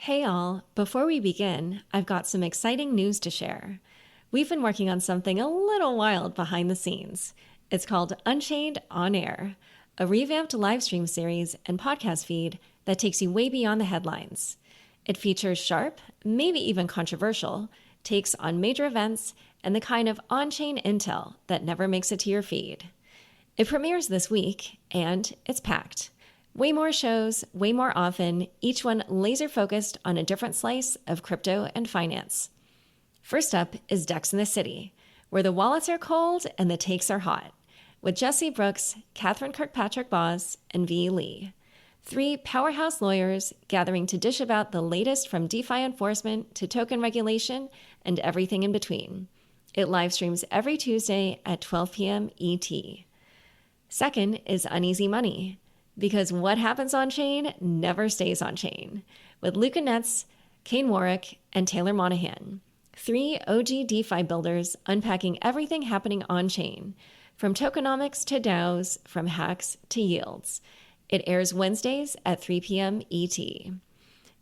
Hey all, before we begin, I've got some exciting news to share. We've been working on something a little wild behind the scenes. It's called Unchained On Air, a revamped live stream series and podcast feed that takes you way beyond the headlines. It features sharp, maybe even controversial, takes on major events and the kind of on-chain intel that never makes it to your feed. It premieres this week, and it's packed. Way more shows, way more often, each one laser focused on a different slice of crypto and finance. First up is Dex in the City, where the wallets are cold and the takes are hot, with Jesse Brooks, Catherine Kirkpatrick-Boss, and V. Lee. Three powerhouse lawyers gathering to dish about the latest from DeFi enforcement to token regulation and everything in between. It live streams every Tuesday at 12 p.m. ET. Second is Uneasy Money, because what happens on chain never stays on chain, with Luca Netz, Kane Warwick, and Taylor Monahan, three OG DeFi builders unpacking everything happening on chain, from tokenomics to DAOs, from hacks to yields. It airs Wednesdays at 3 p.m. ET.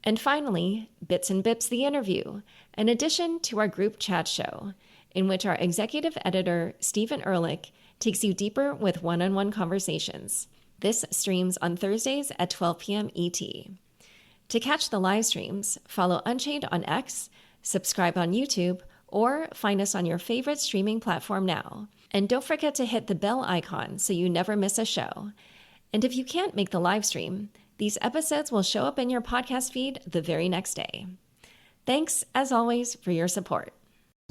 And finally, Bits and Bips the Interview, an addition to our group chat show, in which our executive editor, Stephen Ehrlich, takes you deeper with one-on-one conversations. This streams on Thursdays at 12 p.m. ET. To catch the live streams, follow Unchained on X, subscribe on YouTube, or find us on your favorite streaming platform now. And don't forget to hit the bell icon so you never miss a show. And if you can't make the live stream, these episodes will show up in your podcast feed the very next day. Thanks, as always, for your support.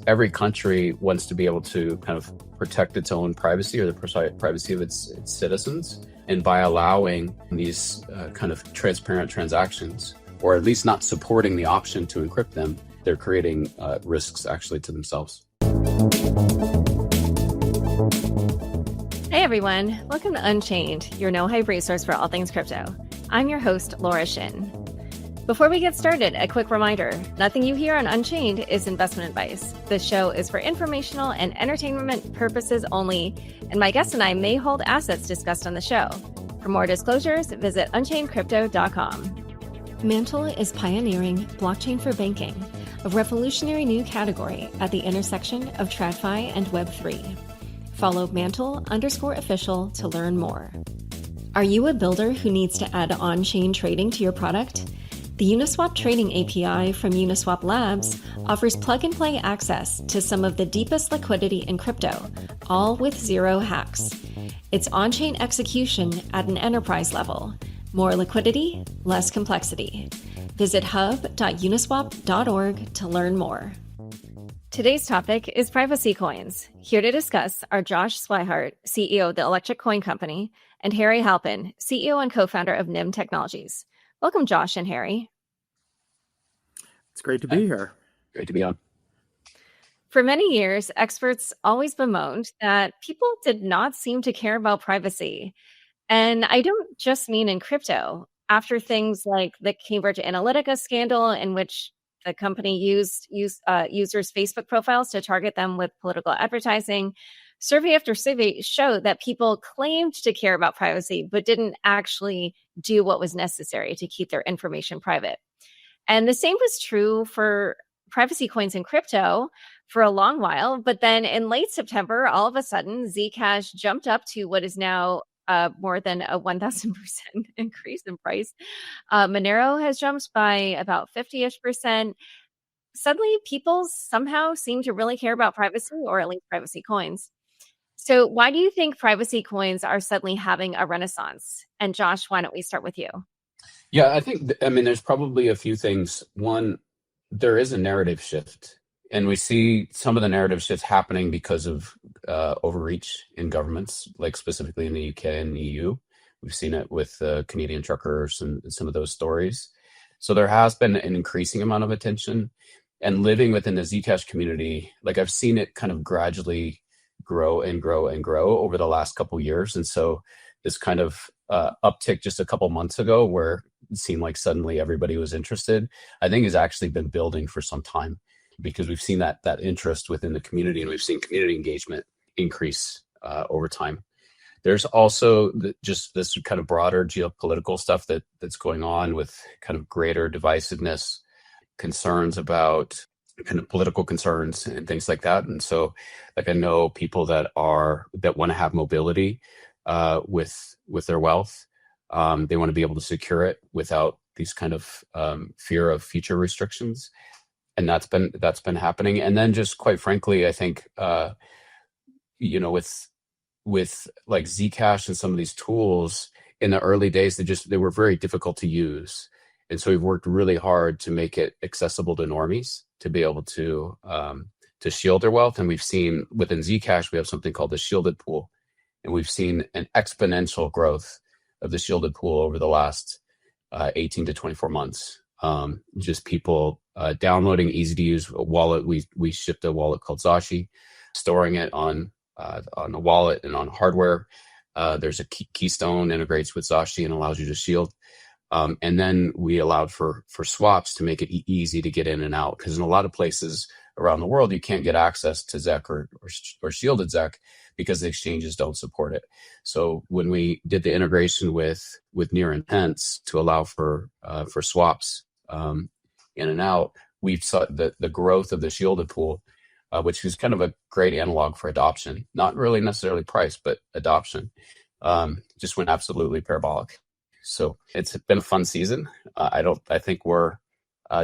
Every country wants to be able to kind of protect its own privacy or the privacy of its citizens. And by allowing these kind of transparent transactions, or at least not supporting the option to encrypt them, they're creating risks actually to themselves. Hey everyone, welcome to Unchained, your no-hype resource for all things crypto. I'm your host, Laura Shin. Before we get started, a quick reminder, nothing you hear on Unchained is investment advice. This show is for informational and entertainment purposes only, and my guests and I may hold assets discussed on the show. For more disclosures, visit unchainedcrypto.com. Mantle is pioneering blockchain for banking, a revolutionary new category at the intersection of TradFi and Web3. Follow Mantle_official to learn more. Are you a builder who needs to add on-chain trading to your product? The Uniswap Trading API from Uniswap Labs offers plug-and-play access to some of the deepest liquidity in crypto, all with zero hacks. It's on-chain execution at an enterprise level. More liquidity, less complexity. Visit hub.uniswap.org to learn more. Today's topic is privacy coins. Here to discuss are Josh Swihart, CEO of the Electric Coin Company, and Harry Halpin, CEO and co-founder of NIM Technologies. Welcome, Josh and Harry. It's great to be here. Great to be on. For many years, experts always bemoaned that people did not seem to care about privacy. And I don't just mean in crypto. After things like the Cambridge Analytica scandal, in which the company used users' Facebook profiles to target them with political advertising, survey after survey showed that people claimed to care about privacy, but didn't actually do what was necessary to keep their information private. And the same was true for privacy coins in crypto for a long while. But then in late September, all of a sudden, Zcash jumped up to what is now more than a 1,000% increase in price. Monero has jumped by about 50-ish%. Suddenly, people somehow seem to really care about privacy, or at least privacy coins. So why do you think privacy coins are suddenly having a renaissance? And Josh, why don't we start with you? Yeah, I mean, there's probably a few things. One, there is a narrative shift, and we see some of the narrative shifts happening because of overreach in governments, like specifically in the UK and EU. We've seen it with Canadian truckers and some of those stories. So there has been an increasing amount of attention, and living within the Zcash community, like I've seen it kind of gradually grow and grow and grow over the last couple of years. And so this kind of uptick just a couple months ago, where it seemed like suddenly everybody was interested, I think has actually been building for some time, because we've seen that interest within the community, and we've seen community engagement increase over time. There's also just this kind of broader geopolitical stuff that's going on with kind of greater divisiveness, concerns about kind of political concerns and things like that. And so, like, I know people that want to have mobility with their wealth. They want to be able to secure it without these kind of fear of future restrictions, and that's been happening. And then, just quite frankly, I think with like Zcash and some of these tools in the early days, they were very difficult to use. And so we've worked really hard to make it accessible to normies to be able to shield their wealth. And we've seen within Zcash, we have something called the shielded pool. And we've seen an exponential growth of the shielded pool over the last 18 to 24 months. Just people downloading easy to use a wallet. We shipped a wallet called Zashi, storing it on a wallet and on hardware. There's a keystone integrates with Zashi and allows you to shield. And then we allowed for swaps to make it easy to get in and out, because in a lot of places around the world, you can't get access to ZEC or shielded ZEC because the exchanges don't support it. So when we did the integration with Near Intents to allow for swaps in and out, we saw the growth of the shielded pool, which is kind of a great analog for adoption. Not really necessarily price, but adoption. Just went absolutely parabolic. So it's been a fun season. I think we're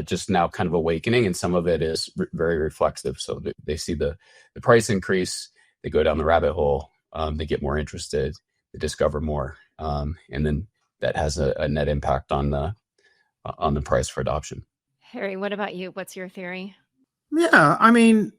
just now kind of awakening, and some of it is very reflexive. So they see the price increase, they go down the rabbit hole, they get more interested, they discover more, and then that has a net impact on the price for adoption. Harry, what about you? What's your theory? Yeah, I mean,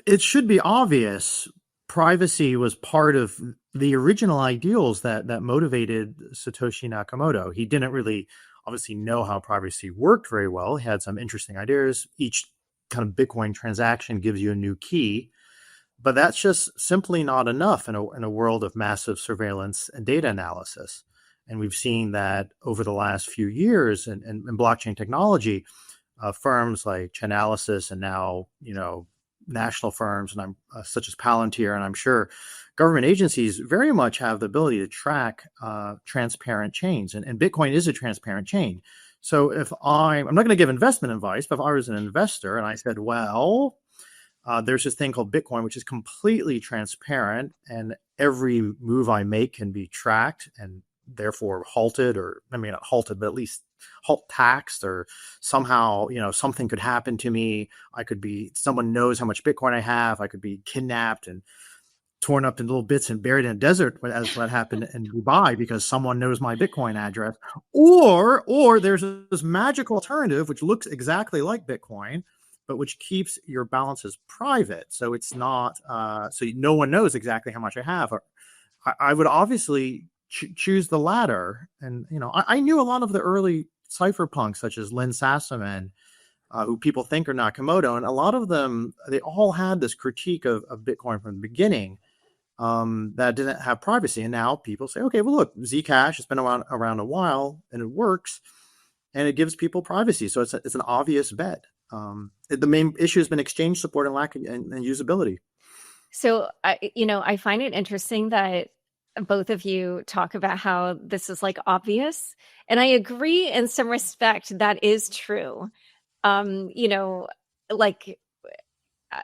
it should be obvious. Privacy was part of the original ideals that motivated Satoshi Nakamoto. He didn't really obviously know how privacy worked very well. He had some interesting ideas. Each kind of Bitcoin transaction gives you a new key, but that's just simply not enough in a world of massive surveillance and data analysis. And we've seen that over the last few years in blockchain technology, firms like Chainalysis and now, national firms and such as Palantir, and I'm sure government agencies very much have the ability to track transparent chains, and Bitcoin is a transparent chain. So if I'm not going to give investment advice, but if I was an investor and I said, well, there's this thing called Bitcoin, which is completely transparent, and every move I make can be tracked and therefore halted, or I mean not halted, but at least taxed, or somehow, something could happen to me. Someone knows how much Bitcoin I have. I could be kidnapped and torn up in little bits and buried in a desert, as what happened in Dubai, because someone knows my Bitcoin address. Or there's this magical alternative, which looks exactly like Bitcoin, but which keeps your balances private. So it's not, so no one knows exactly how much I have. I would obviously choose the latter. And, I knew a lot of the early cypherpunks, such as Lynn Sassaman, who people think are Nakamoto. And a lot of them, they all had this critique of Bitcoin from the beginning, that didn't have privacy. And now people say, okay, well, look, Zcash has been around a while and it works and it gives people privacy. So it's an obvious bet. The main issue has been exchange support and lack of and usability. So, I find it interesting that both of you talk about how this is like obvious. And I agree in some respect that is true. Like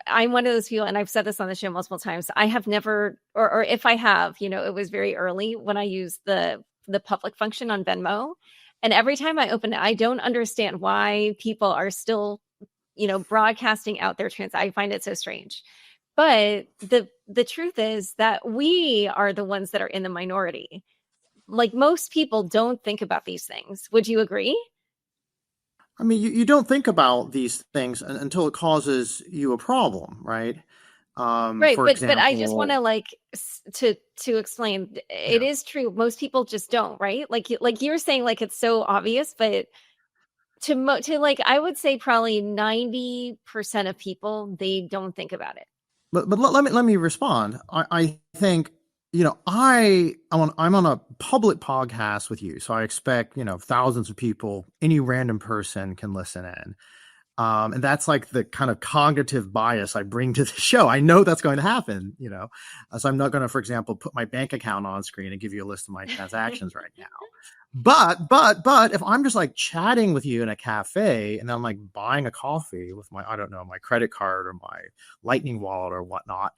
I'm one of those people, and I've said this on the show multiple times. I have never, or if I have, it was very early when I used the public function on Venmo. And every time I open it, I don't understand why people are still, broadcasting out their I find it so strange. But the truth is that we are the ones that are in the minority. Like, most people don't think about these things. Would you agree? I mean, you don't think about these things until it causes you a problem, right? Right, For but example, I just want to to explain. It is true. Most people just don't, right? Like you're saying, like it's so obvious, but to like I would say probably 90% of people, they don't think about it. But let me respond. I think, I'm on a public podcast with you, so I expect, thousands of people, any random person can listen in. And that's like the kind of cognitive bias I bring to the show. I know that's going to happen, so I'm not going to, for example, put my bank account on screen and give you a list of my transactions right now. But if I'm just like chatting with you in a cafe and then I'm like buying a coffee with my, I don't know, my credit card or my Lightning wallet or whatnot,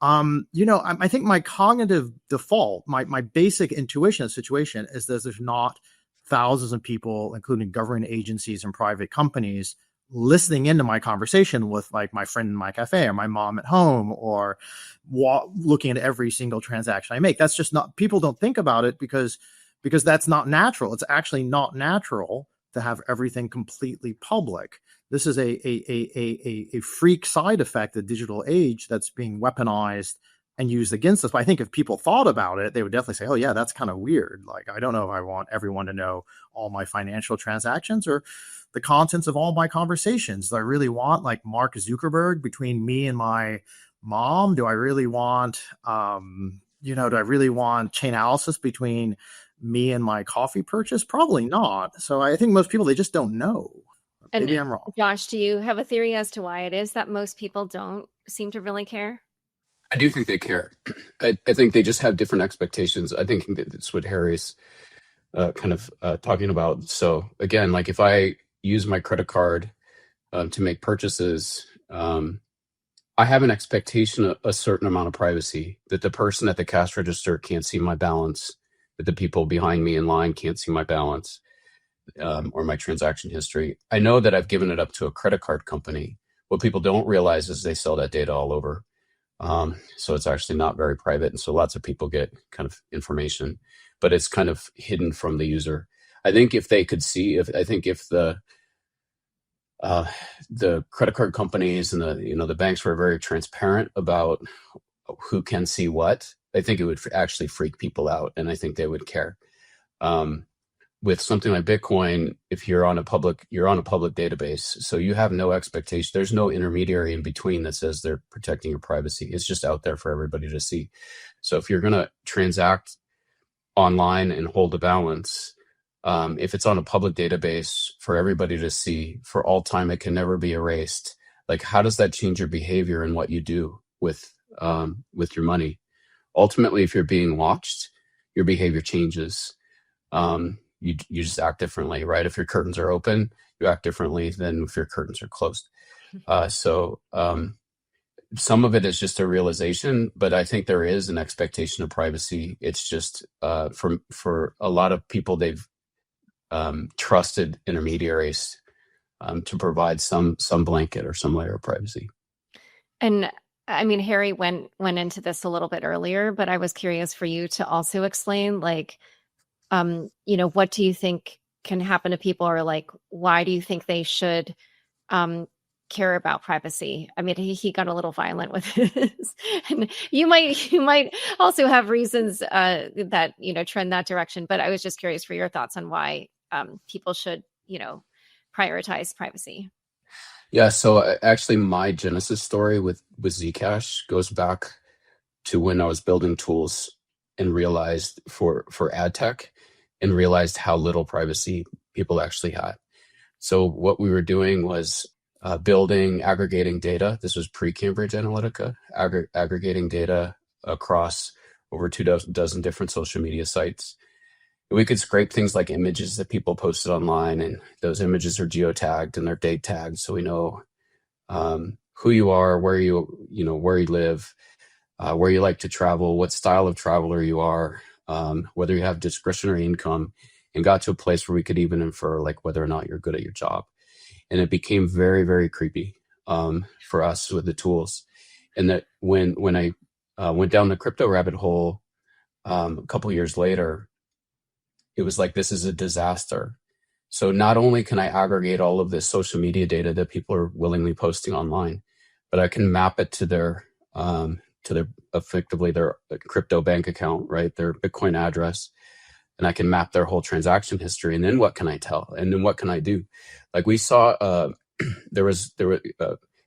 I think my cognitive default, my basic intuition of the situation is that there's not thousands of people, including government agencies and private companies, listening into my conversation with like my friend in my cafe or my mom at home, or looking at every single transaction I make. That's just not, people don't think about it because that's not natural. It's actually not natural to have everything completely public. This is a freak side effect of the digital age that's being weaponized and used against us. But I think if people thought about it, they would definitely say, oh yeah, that's kind of weird. Like, I don't know if I want everyone to know all my financial transactions or the contents of all my conversations. Do I really want like Mark Zuckerberg between me and my mom? Do I really want, do I really want Chainalysis between me and my coffee purchase? Probably not. So I think most people, they just don't know. And maybe I'm wrong. Josh, do you have a theory as to why it is that most people don't seem to really care? I do think they care. I think they just have different expectations. I think that's what Harry's talking about. So again, like if I use my credit card to make purchases, I have an expectation of a certain amount of privacy, that the person at the cash register can't see my balance, that the people behind me in line can't see my balance or my transaction history. I know that I've given it up to a credit card company. What people don't realize is they sell that data all over. So it's actually not very private. And so lots of people get kind of information, but it's kind of hidden from the user. I think if they could see, if the credit card companies and the banks were very transparent about who can see what, I think it would actually freak people out, and I think they would care. With something like Bitcoin, if you're on a public database, so you have no expectation. There's no intermediary in between that says they're protecting your privacy. It's just out there for everybody to see. So if you're going to transact online and hold a balance, if it's on a public database for everybody to see for all time, it can never be erased. Like, how does that change your behavior and what you do with your money? Ultimately, if you're being watched, your behavior changes. You just act differently, right? If your curtains are open, you act differently than if your curtains are closed. So some of it is just a realization, but I think there is an expectation of privacy. It's just for a lot of people, they've trusted intermediaries to provide some blanket or some layer of privacy. And I mean, Harry went into this a little bit earlier, but I was curious for you to also explain, like, what do you think can happen to people, or like, why do you think they should care about privacy? I mean, he got a little violent with this, and you might also have reasons that trend that direction. But I was just curious for your thoughts on why people should prioritize privacy. Yeah, so actually my genesis story with Zcash goes back to when I was building tools and realized for ad tech, and realized how little privacy people actually had. So what we were doing was aggregating data. This was pre-Cambridge Analytica, aggregating data across over 24 different social media sites. We could scrape things like images that people posted online, and those images are geotagged and they're date tagged, so we know who you are, where you live, where you like to travel, what style of traveler you are, whether you have discretionary income, and got to a place where we could even infer like whether or not you're good at your job. And it became very, very creepy for us with the tools. And that when I went down the crypto rabbit hole a couple years later, it was like, this is a disaster. So not only can I aggregate all of this social media data that people are willingly posting online, but I can map it to their effectively their crypto bank account, right? Their Bitcoin address. And I can map their whole transaction history. And then what can I tell? And then what can I do? Like we saw,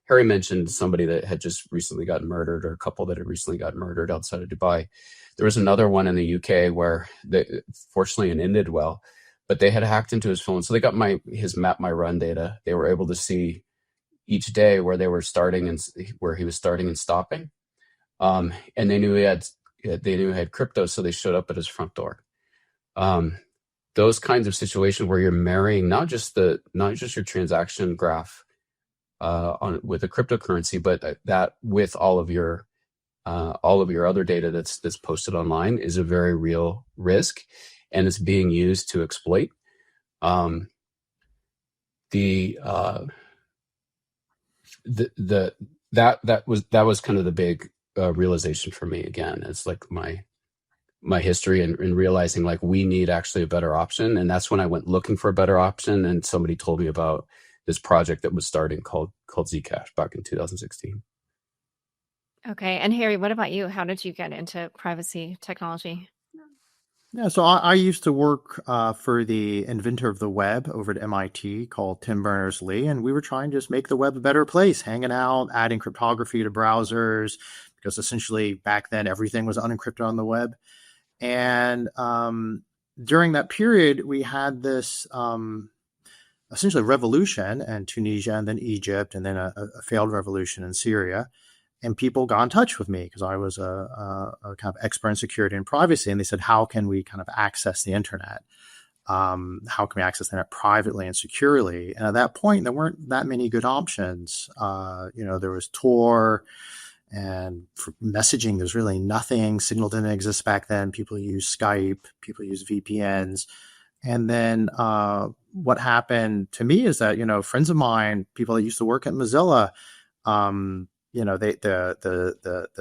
Harry mentioned somebody that had just recently gotten murdered, or a couple that had recently gotten murdered outside of Dubai. There was another one in the UK where fortunately it ended well, but they had hacked into his phone. So they got his map my run data. They were able to see each day where they were starting and where he was starting and stopping. And they knew he had crypto, so they showed up at his front door. Those kinds of situations where you're marrying not just your transaction graph with a cryptocurrency, but that with all of your other data that's posted online is a very real risk, and it's being used to exploit. That was kind of the big realization for me. Again, it's like my history and realizing like we need actually a better option. And that's when I went looking for a better option, and somebody told me about this project that was starting called Zcash back in 2016. Okay. And Harry, what about you? How did you get into privacy technology? Yeah, so I used to work for the inventor of the web over at MIT called Tim Berners-Lee, and we were trying to just make the web a better place, hanging out, adding cryptography to browsers, because essentially back then everything was unencrypted on the web. And during that period, we had this essentially revolution in Tunisia and then Egypt, and then a failed revolution in Syria. And people got in touch with me because I was a kind of expert in security and privacy. And they said, how can we kind of access the internet? How can we access the internet privately and securely? And at that point, there weren't that many good options. There was Tor, and for messaging, there's really nothing. Signal didn't exist back then. People use Skype, people use VPNs. And then what happened to me is that, friends of mine, people that used to work at Mozilla, the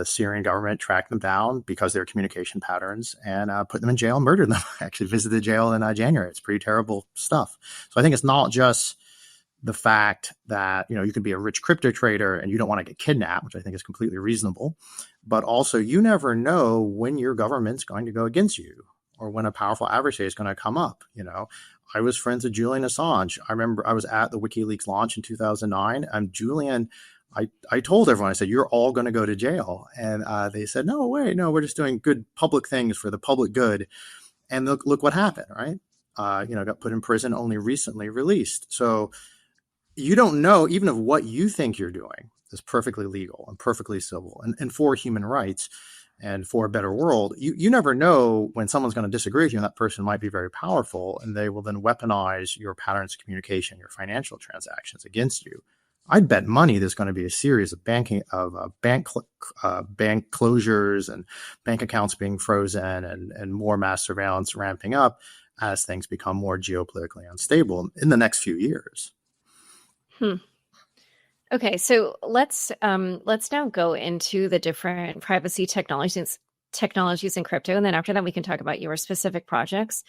Syrian government tracked them down because of their communication patterns and put them in jail and murdered them. I actually visited the jail in January. It's pretty terrible stuff. So I think it's not just the fact that, you can be a rich crypto trader and you don't want to get kidnapped, which I think is completely reasonable, but also you never know when your government's going to go against you or when a powerful adversary is going to come up. I was friends with Julian Assange. I remember I was at the WikiLeaks launch in 2009. Julian, I told everyone, I said, you're all going to go to jail. And they said, no, wait, no, we're just doing good public things for the public good. And look what happened, right? Got put in prison, only recently released. So you don't know, even if what you think you're doing is perfectly legal and perfectly civil and for human rights and for a better world, you never know when someone's going to disagree with you, and that person might be very powerful, and they will then weaponize your patterns of communication, your financial transactions against you. I'd bet money there's going to be a series of bank closures and bank accounts being frozen and more mass surveillance ramping up as things become more geopolitically unstable in the next few years. Okay, so let's now go into the different privacy technologies in crypto, and then after that we can talk about your specific projects.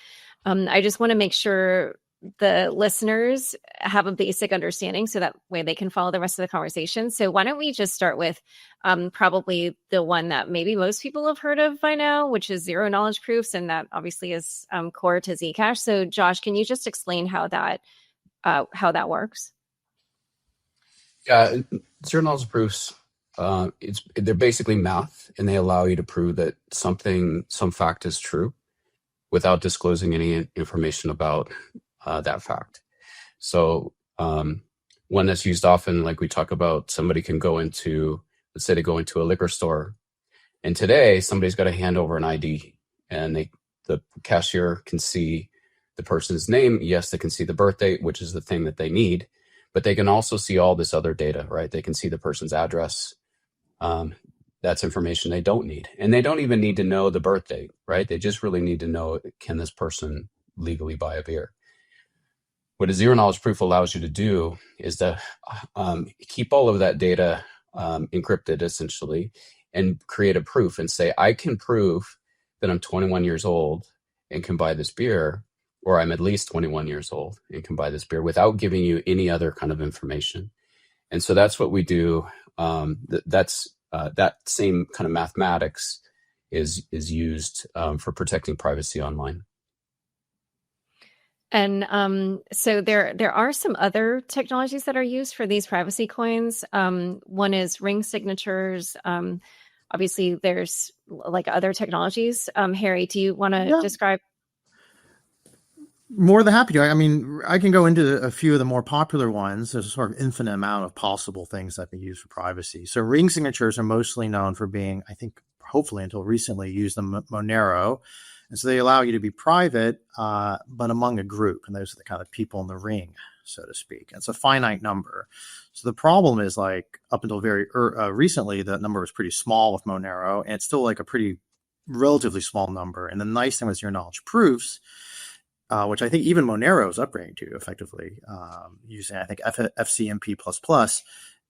I just want to make sure the listeners have a basic understanding so that way they can follow the rest of the conversation. So why don't we just start with probably the one that maybe most people have heard of by now, which is zero knowledge proofs, and that obviously is core to Zcash. So Josh, can you just explain how that works? Yeah, zero knowledge proofs. They're basically math, and they allow you to prove that some fact is true without disclosing any information about that fact. So one that's used often, like we talk about, somebody can go into, let's say they go into a liquor store, and today somebody's got to hand over an ID, and the cashier can see the person's name. Yes, they can see the birth date, which is the thing that they need, but they can also see all this other data, right? They can see the person's address. That's information they don't need. And they don't even need to know the birth date, right? They just really need to know, can this person legally buy a beer? What a zero knowledge proof allows you to do is to keep all of that data encrypted, essentially, and create a proof and say, I can prove that I'm 21 years old and can buy this beer, or I'm at least 21 years old and can buy this beer without giving you any other kind of information. And so that's what we do. That same kind of mathematics is used for protecting privacy online. And so there are some other technologies that are used for these privacy coins. One is ring signatures. Obviously, there's like other technologies. Harry, do you want to describe? More than happy to. I mean, I can go into a few of the more popular ones. There's a sort of infinite amount of possible things that can be used for privacy. So ring signatures are mostly known for being, I think, hopefully until recently, used in Monero. And so they allow you to be private, but among a group. And those are the kind of people in the ring, so to speak. It's a finite number. So the problem is, like, up until very recently, the number was pretty small with Monero, and it's still like a pretty relatively small number. And the nice thing with zero knowledge proofs, which I think even Monero is upgrading to effectively, using, I think, FCMP++,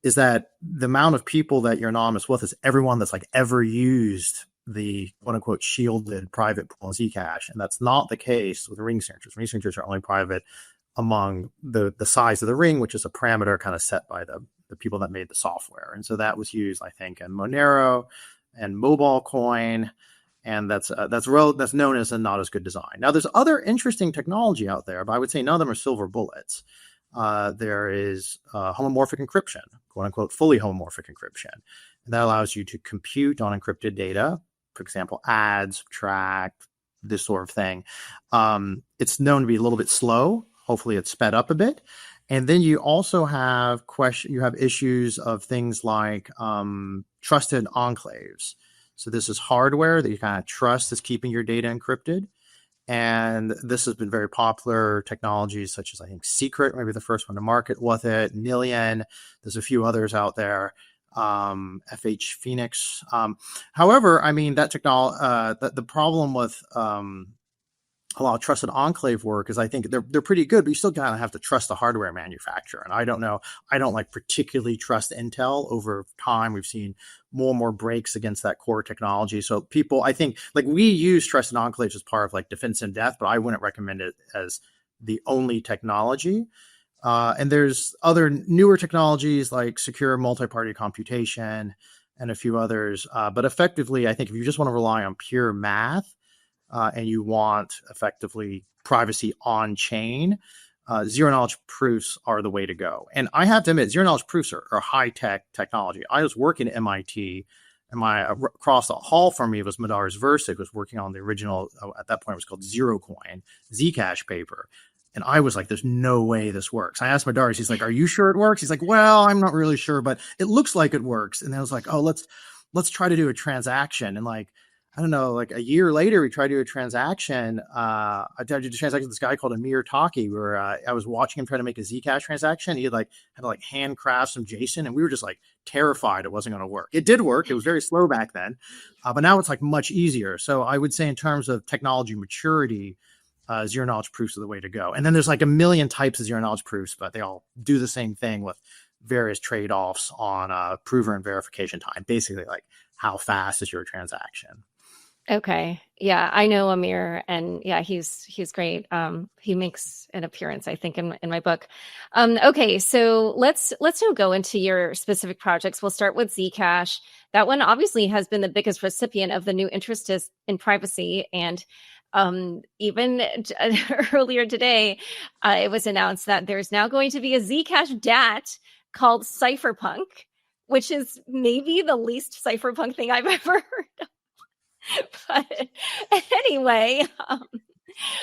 is that the amount of people that you're anonymous with is everyone that's like ever used the quote unquote shielded private pool in Zcash. And that's not the case with ring signatures. Ring signatures are only private among the size of the ring, which is a parameter kind of set by the people that made the software. And so that was used, I think, in Monero and Mobile Coin. And that's known as a not as good design. Now, there's other interesting technology out there, but I would say none of them are silver bullets. There is homomorphic encryption, quote unquote, fully homomorphic encryption. And that allows you to compute on encrypted data, for example, add, subtract, this sort of thing. It's known to be a little bit slow. Hopefully it's sped up a bit. And then you also have issues of things like trusted enclaves. So this is hardware that you kind of trust is keeping your data encrypted. And this has been very popular. Technologies such as, I think, Secret, maybe the first one to market with it, Nillion. There's a few others out there. FH Phoenix. However, I mean, that technology, the problem with a lot of trusted enclave work is, I think they're pretty good, but you still kind of have to trust the hardware manufacturer. And I don't know, I don't like particularly trust Intel. Over time, we've seen more and more breaks against that core technology. So people, I think, like, we use trusted enclaves as part of like defense in depth, but I wouldn't recommend it as the only technology. And there's other newer technologies like secure multi-party computation and a few others. But effectively, I think if you just want to rely on pure math, and you want effectively privacy on chain, zero knowledge proofs are the way to go. And I have to admit, zero knowledge proofs are high tech technology. I was working at MIT, and across the hall from me was Madar's Versik, was working on the original, at that point it was called Zero Coin, Zcash paper. And I was like, there's no way this works. I asked Madar, he's like, are you sure it works? He's like, well, I'm not really sure, but it looks like it works. And I was like, oh, let's try to do a transaction. And like, I don't know, like a year later, we tried to do a transaction. I tried to do a transaction with this guy called Amir Taki, where I was watching him try to make a Zcash transaction. He had to handcraft some JSON, and we were just like terrified it wasn't going to work. It did work. It was very slow back then, but now it's like much easier. So I would say in terms of technology maturity, zero knowledge proofs are the way to go. And then there's like a million types of zero knowledge proofs, but they all do the same thing with various trade-offs on prover and verification time. Basically, like, how fast is your transaction? Okay. Yeah, I know Amir, and yeah, he's great. He makes an appearance, I think, in my book. Okay, so let's now go into your specific projects. We'll start with Zcash. That one obviously has been the biggest recipient of the new interest in privacy, and even earlier today, it was announced that there's now going to be a Zcash DAT called Cypherpunk, which is maybe the least cypherpunk thing I've ever heard of. But anyway,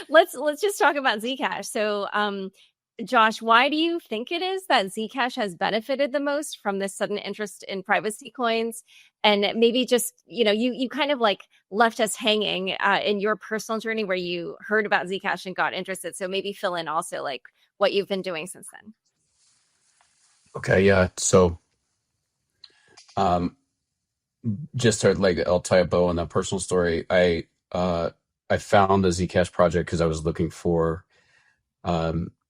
let's just talk about Zcash. So, Josh, why do you think it is that Zcash has benefited the most from this sudden interest in privacy coins? And maybe just, you kind of like left us hanging in your personal journey where you heard about Zcash and got interested. So maybe fill in also like what you've been doing since then. Okay, yeah. So, just to I'll tie a bow on that personal story. I found the Zcash project because I was looking for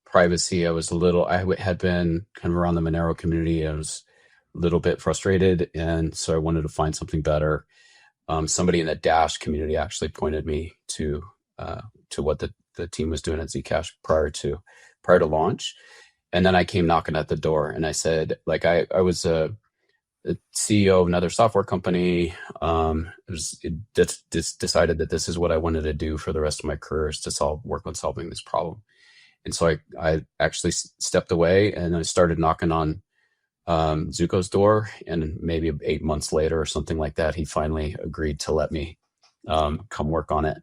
privacy. I had been kind of around the Monero community. I was a little bit frustrated, and so I wanted to find something better. Somebody in the Dash community actually pointed me to what the team was doing at Zcash prior to launch, and then I came knocking at the door, and I said, like, I was the CEO of another software company. Decided that this is what I wanted to do for the rest of my career, is to work on solving this problem. And so I actually stepped away, and I started knocking on Zuko's door, and maybe 8 months later or something like that, he finally agreed to let me come work on it.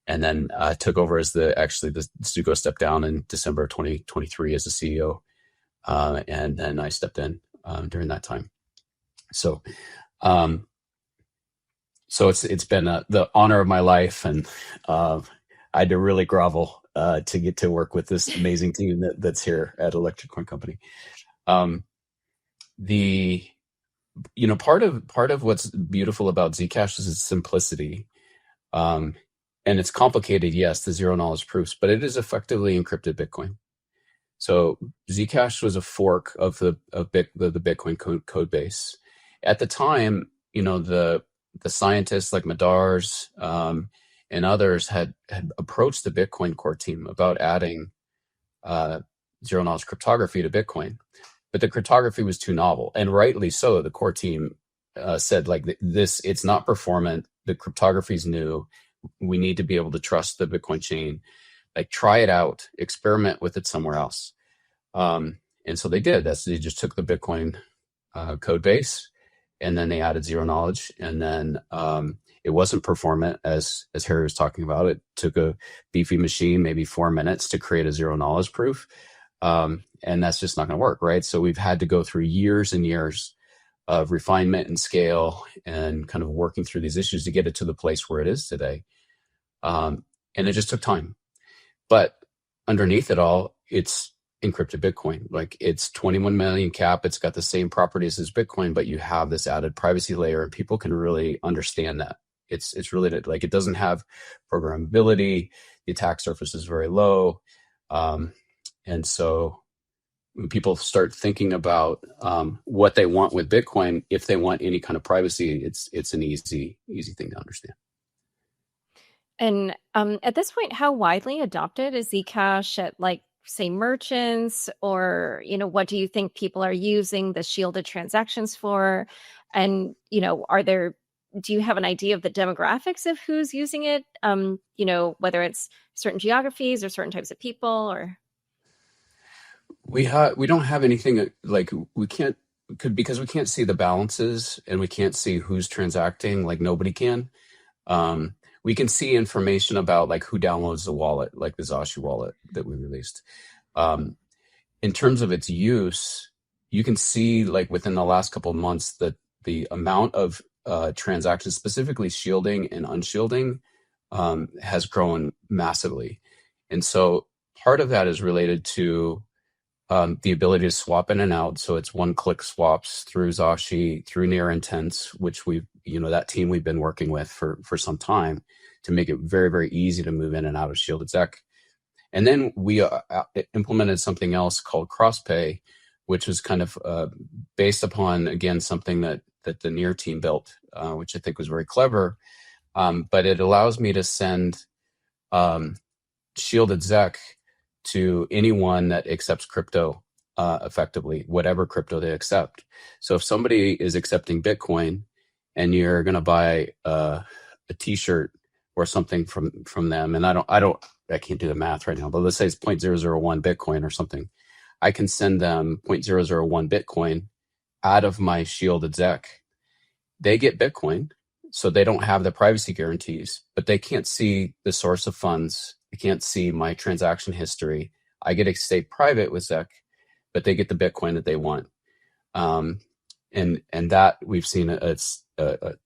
and then took over as the Sugo stepped down in December 2023 as the CEO, and then I stepped in during that time. So, it's been the honor of my life, and I had to really grovel to get to work with this amazing team that's here at Electric Coin Company. Part of what's beautiful about Zcash is its simplicity. And it's complicated, yes, the zero knowledge proofs, but it is effectively encrypted Bitcoin. So Zcash was a fork of the Bitcoin code base. At the time, the scientists like Madars and others had approached the Bitcoin core team about adding zero knowledge cryptography to Bitcoin, but the cryptography was too novel, and rightly so. The core team said, like, this, it's not performant. The cryptography is new. We need to be able to trust the Bitcoin chain. Like, try it out, experiment with it somewhere else. And so they did. They just took the Bitcoin code base, and then they added zero knowledge, and then it wasn't performant, as Harry was talking about. It took a beefy machine, maybe 4 minutes, to create a zero knowledge proof, and that's just not going to work, right? So we've had to go through years and years of refinement and scale, and kind of working through these issues to get it to the place where it is today. And it just took time. But underneath it all, it's encrypted Bitcoin. Like, it's 21 million cap. It's got the same properties as Bitcoin, but you have this added privacy layer, and people can really understand that. It's really, like, it doesn't have programmability. The attack surface is very low. And so when people start thinking about what they want with Bitcoin, if they want any kind of privacy, it's an easy thing to understand. And at this point, how widely adopted is Zcash at, like, say, merchants, or, what do you think people are using the shielded transactions for? And, do you have an idea of the demographics of who's using it? Whether it's certain geographies or certain types of people, or? We don't have anything, like, because we can't see the balances, and we can't see who's transacting, like nobody can. We can see information about, like, who downloads the wallet, like the Zashi wallet that we released. In terms of its use, you can see, like, within the last couple of months, that the amount of transactions, specifically shielding and unshielding, has grown massively. And so part of that is related to the ability to swap in and out. So it's one-click swaps through Zashi, through Near Intents, which that team we've been working with for some time, to make it very, very easy to move in and out of shielded ZEC. And then we implemented something else called CrossPay, which was kind of based upon, again, something that the Near team built, which I think was very clever. But it allows me to send shielded ZEC to anyone that accepts crypto, effectively, whatever crypto they accept. So if somebody is accepting Bitcoin, and you're going to buy a T-shirt or something from them, and I can't do the math right now, but let's say it's 0.001 Bitcoin or something, I can send them 0.001 Bitcoin out of my shielded ZEC. They get Bitcoin, so they don't have the privacy guarantees, but they can't see the source of funds. They can't see my transaction history. I get to stay private with ZEC, but they get the Bitcoin that they want. And that we've seen it's a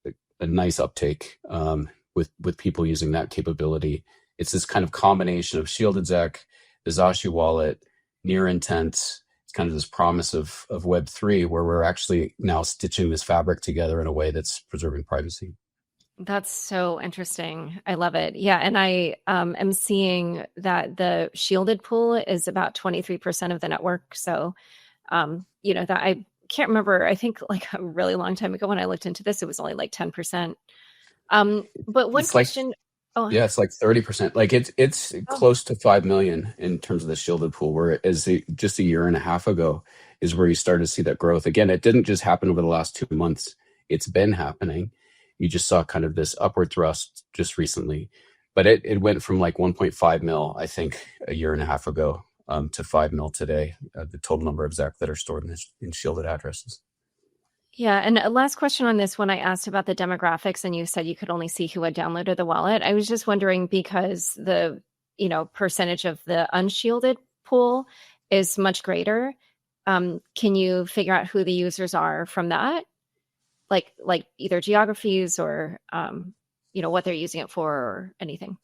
nice uptake with people using that capability. It's this kind of combination of shielded ZEC, the Zashi wallet, Near Intent. It's kind of this promise of Web3, where we're actually now stitching this fabric together in a way that's preserving privacy. That's so interesting. I love it. Yeah. And I am seeing that the shielded pool is about 23% of the network. So, that I can't remember. I think, like, a really long time ago when I looked into this, it was only like 10%. But one question. Yeah, it's like 30%. Like, it's close to 5 million in terms of the shielded pool, whereas just a year and a half ago is where you started to see that growth. Again, it didn't just happen over the last 2 months. It's been happening. You just saw kind of this upward thrust just recently, but it went from like 1.5 mil, I think, a year and a half ago, to 5 mil today, the total number of ZEC that are stored in shielded addresses. Yeah. And a last question on this, when I asked about the demographics and you said you could only see who had downloaded the wallet, I was just wondering because the, percentage of the unshielded pool is much greater. Can you figure out who the users are from that? Like either geographies or, what they're using it for or anything?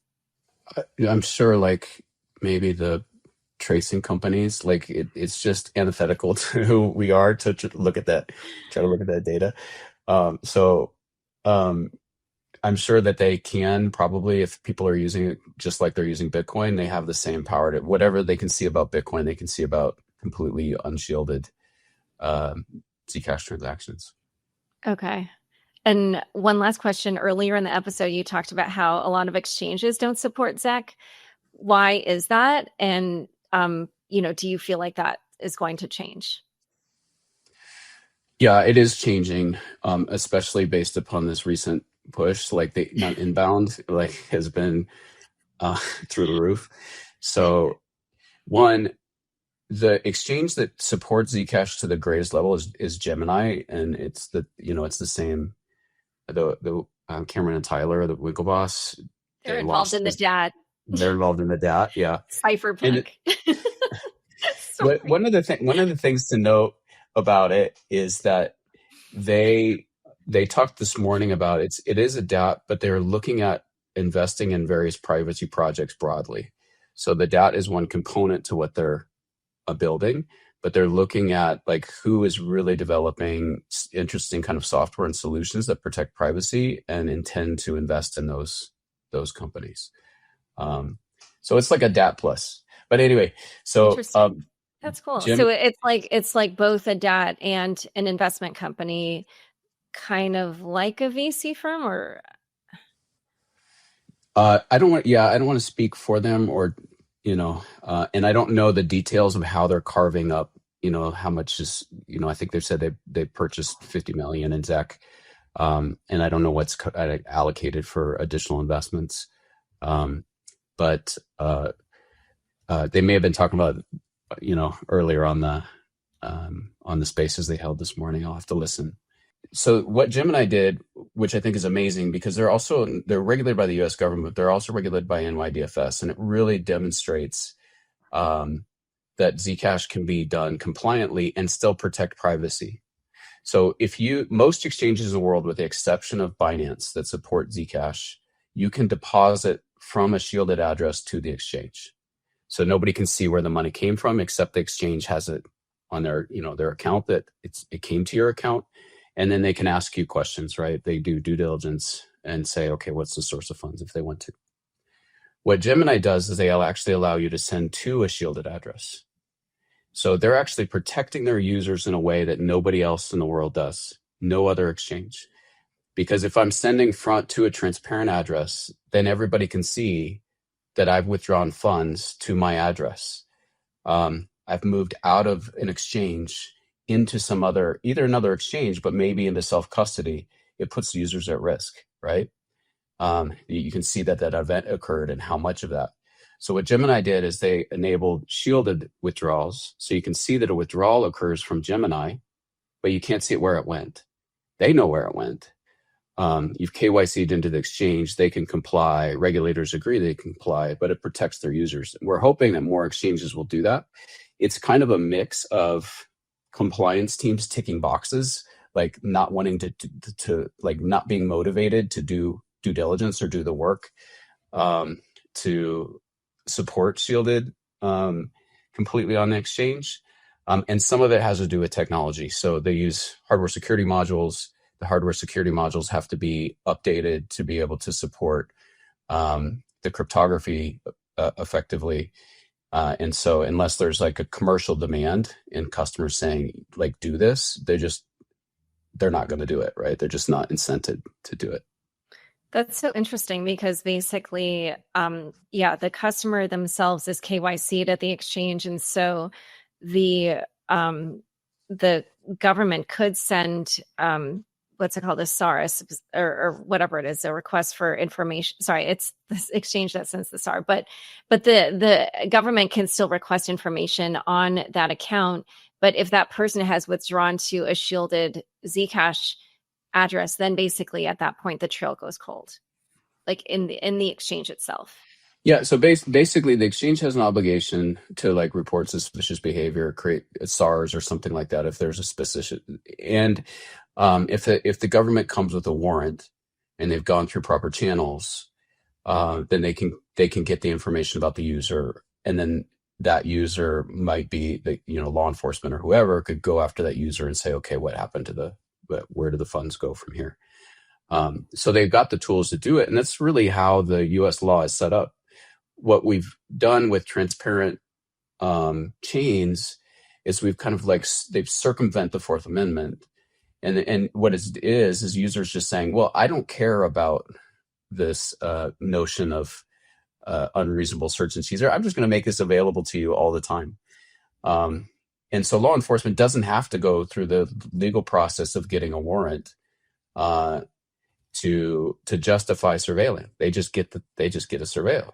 I'm sure like maybe the tracing companies, like it's just antithetical to who we are to look at that, try to look at that data. So I'm sure that they can probably, if people are using it just like they're using Bitcoin, they have the same power to whatever they can see about Bitcoin, they can see about completely unshielded Zcash transactions. Okay. And one last question. Earlier in the episode, you talked about how a lot of exchanges don't support ZEC. Why is that? And, do you feel like that is going to change? Yeah, it is changing, especially based upon this recent push. Like the not inbound, like has been through the roof. So one, the exchange that supports Zcash to the greatest level is Gemini, and it's the same. The Cameron and Tyler, the Winklevoss, They're involved in the DAT. They're involved in the DAT, yeah. Cypherpunk. One of the things to note about it is that they talked this morning about it is a DAT, but they're looking at investing in various privacy projects broadly. So the DAT is one component to what they're building, but they're looking at like who is really developing interesting kind of software and solutions that protect privacy and intend to invest in those companies. So it's like a DAT plus. But anyway, so that's cool. So it's like both a DAT and an investment company, kind of like a VC firm, or I don't want to speak for them, or and I don't know the details of how they're carving up, how much is, I think they said they purchased 50 million in ZEC, and I don't know what's allocated for additional investments, but they may have been talking about earlier on the spaces they held this morning. I'll have to listen. So what Gemini did, which I think is amazing, because they're regulated by the US government, they're also regulated by NYDFS, and it really demonstrates that Zcash can be done compliantly and still protect privacy. So most exchanges in the world, with the exception of Binance that support Zcash, you can deposit from a shielded address to the exchange. So nobody can see where the money came from, except the exchange has it on their account that it came to your account. And then they can ask you questions, right? They do due diligence and say, okay, what's the source of funds if they want to. What Gemini does is they'll actually allow you to send to a shielded address. So they're actually protecting their users in a way that nobody else in the world does, no other exchange. Because if I'm sending front to a transparent address, then everybody can see that I've withdrawn funds to my address. I've moved out of an exchange into some other, either another exchange, but maybe into self-custody. It puts the users at risk, right? You can see that event occurred and how much of that. So what Gemini did is they enabled shielded withdrawals. So you can see that a withdrawal occurs from Gemini, but you can't see it where it went. They know where it went. You've KYC'd into the exchange, they can comply, regulators agree they can comply, but it protects their users. We're hoping that more exchanges will do that. It's kind of a mix of compliance teams ticking boxes, like not wanting to like not being motivated to do due diligence or do the work to support shielded completely on the exchange. And some of it has to do with technology. So they use hardware security modules. The hardware security modules have to be updated to be able to support the cryptography effectively. And so unless there's like a commercial demand and customers saying like, do this, they're not going to do it, right? They're just not incented to do it. That's so interesting because basically, the customer themselves is KYC'd at the exchange. And so the government could send, what's it called, a SAR, or whatever it is, a request for information. Sorry, it's this exchange that sends the SAR, but the government can still request information on that account But if that person has withdrawn to a shielded Zcash address, then basically at that point the trail goes cold, like in the exchange itself. Yeah, so basically the exchange has an obligation to like report suspicious behavior, create a SARS or something like that if there's a suspicious, and if the government comes with a warrant and they've gone through proper channels, then they can get the information about the user, and then that user might be the law enforcement or whoever could go after that user and say, okay, what happened to where do the funds go from here? So they've got the tools to do it, and that's really how the U.S. law is set up. What we've done with transparent chains is we've kind of like they've circumvent the Fourth Amendment, and what it is users just saying, well, I don't care about this notion of unreasonable search and seizure. I'm just going to make this available to you all the time. And so law enforcement doesn't have to go through the legal process of getting a warrant to justify surveillance. They just get a surveil.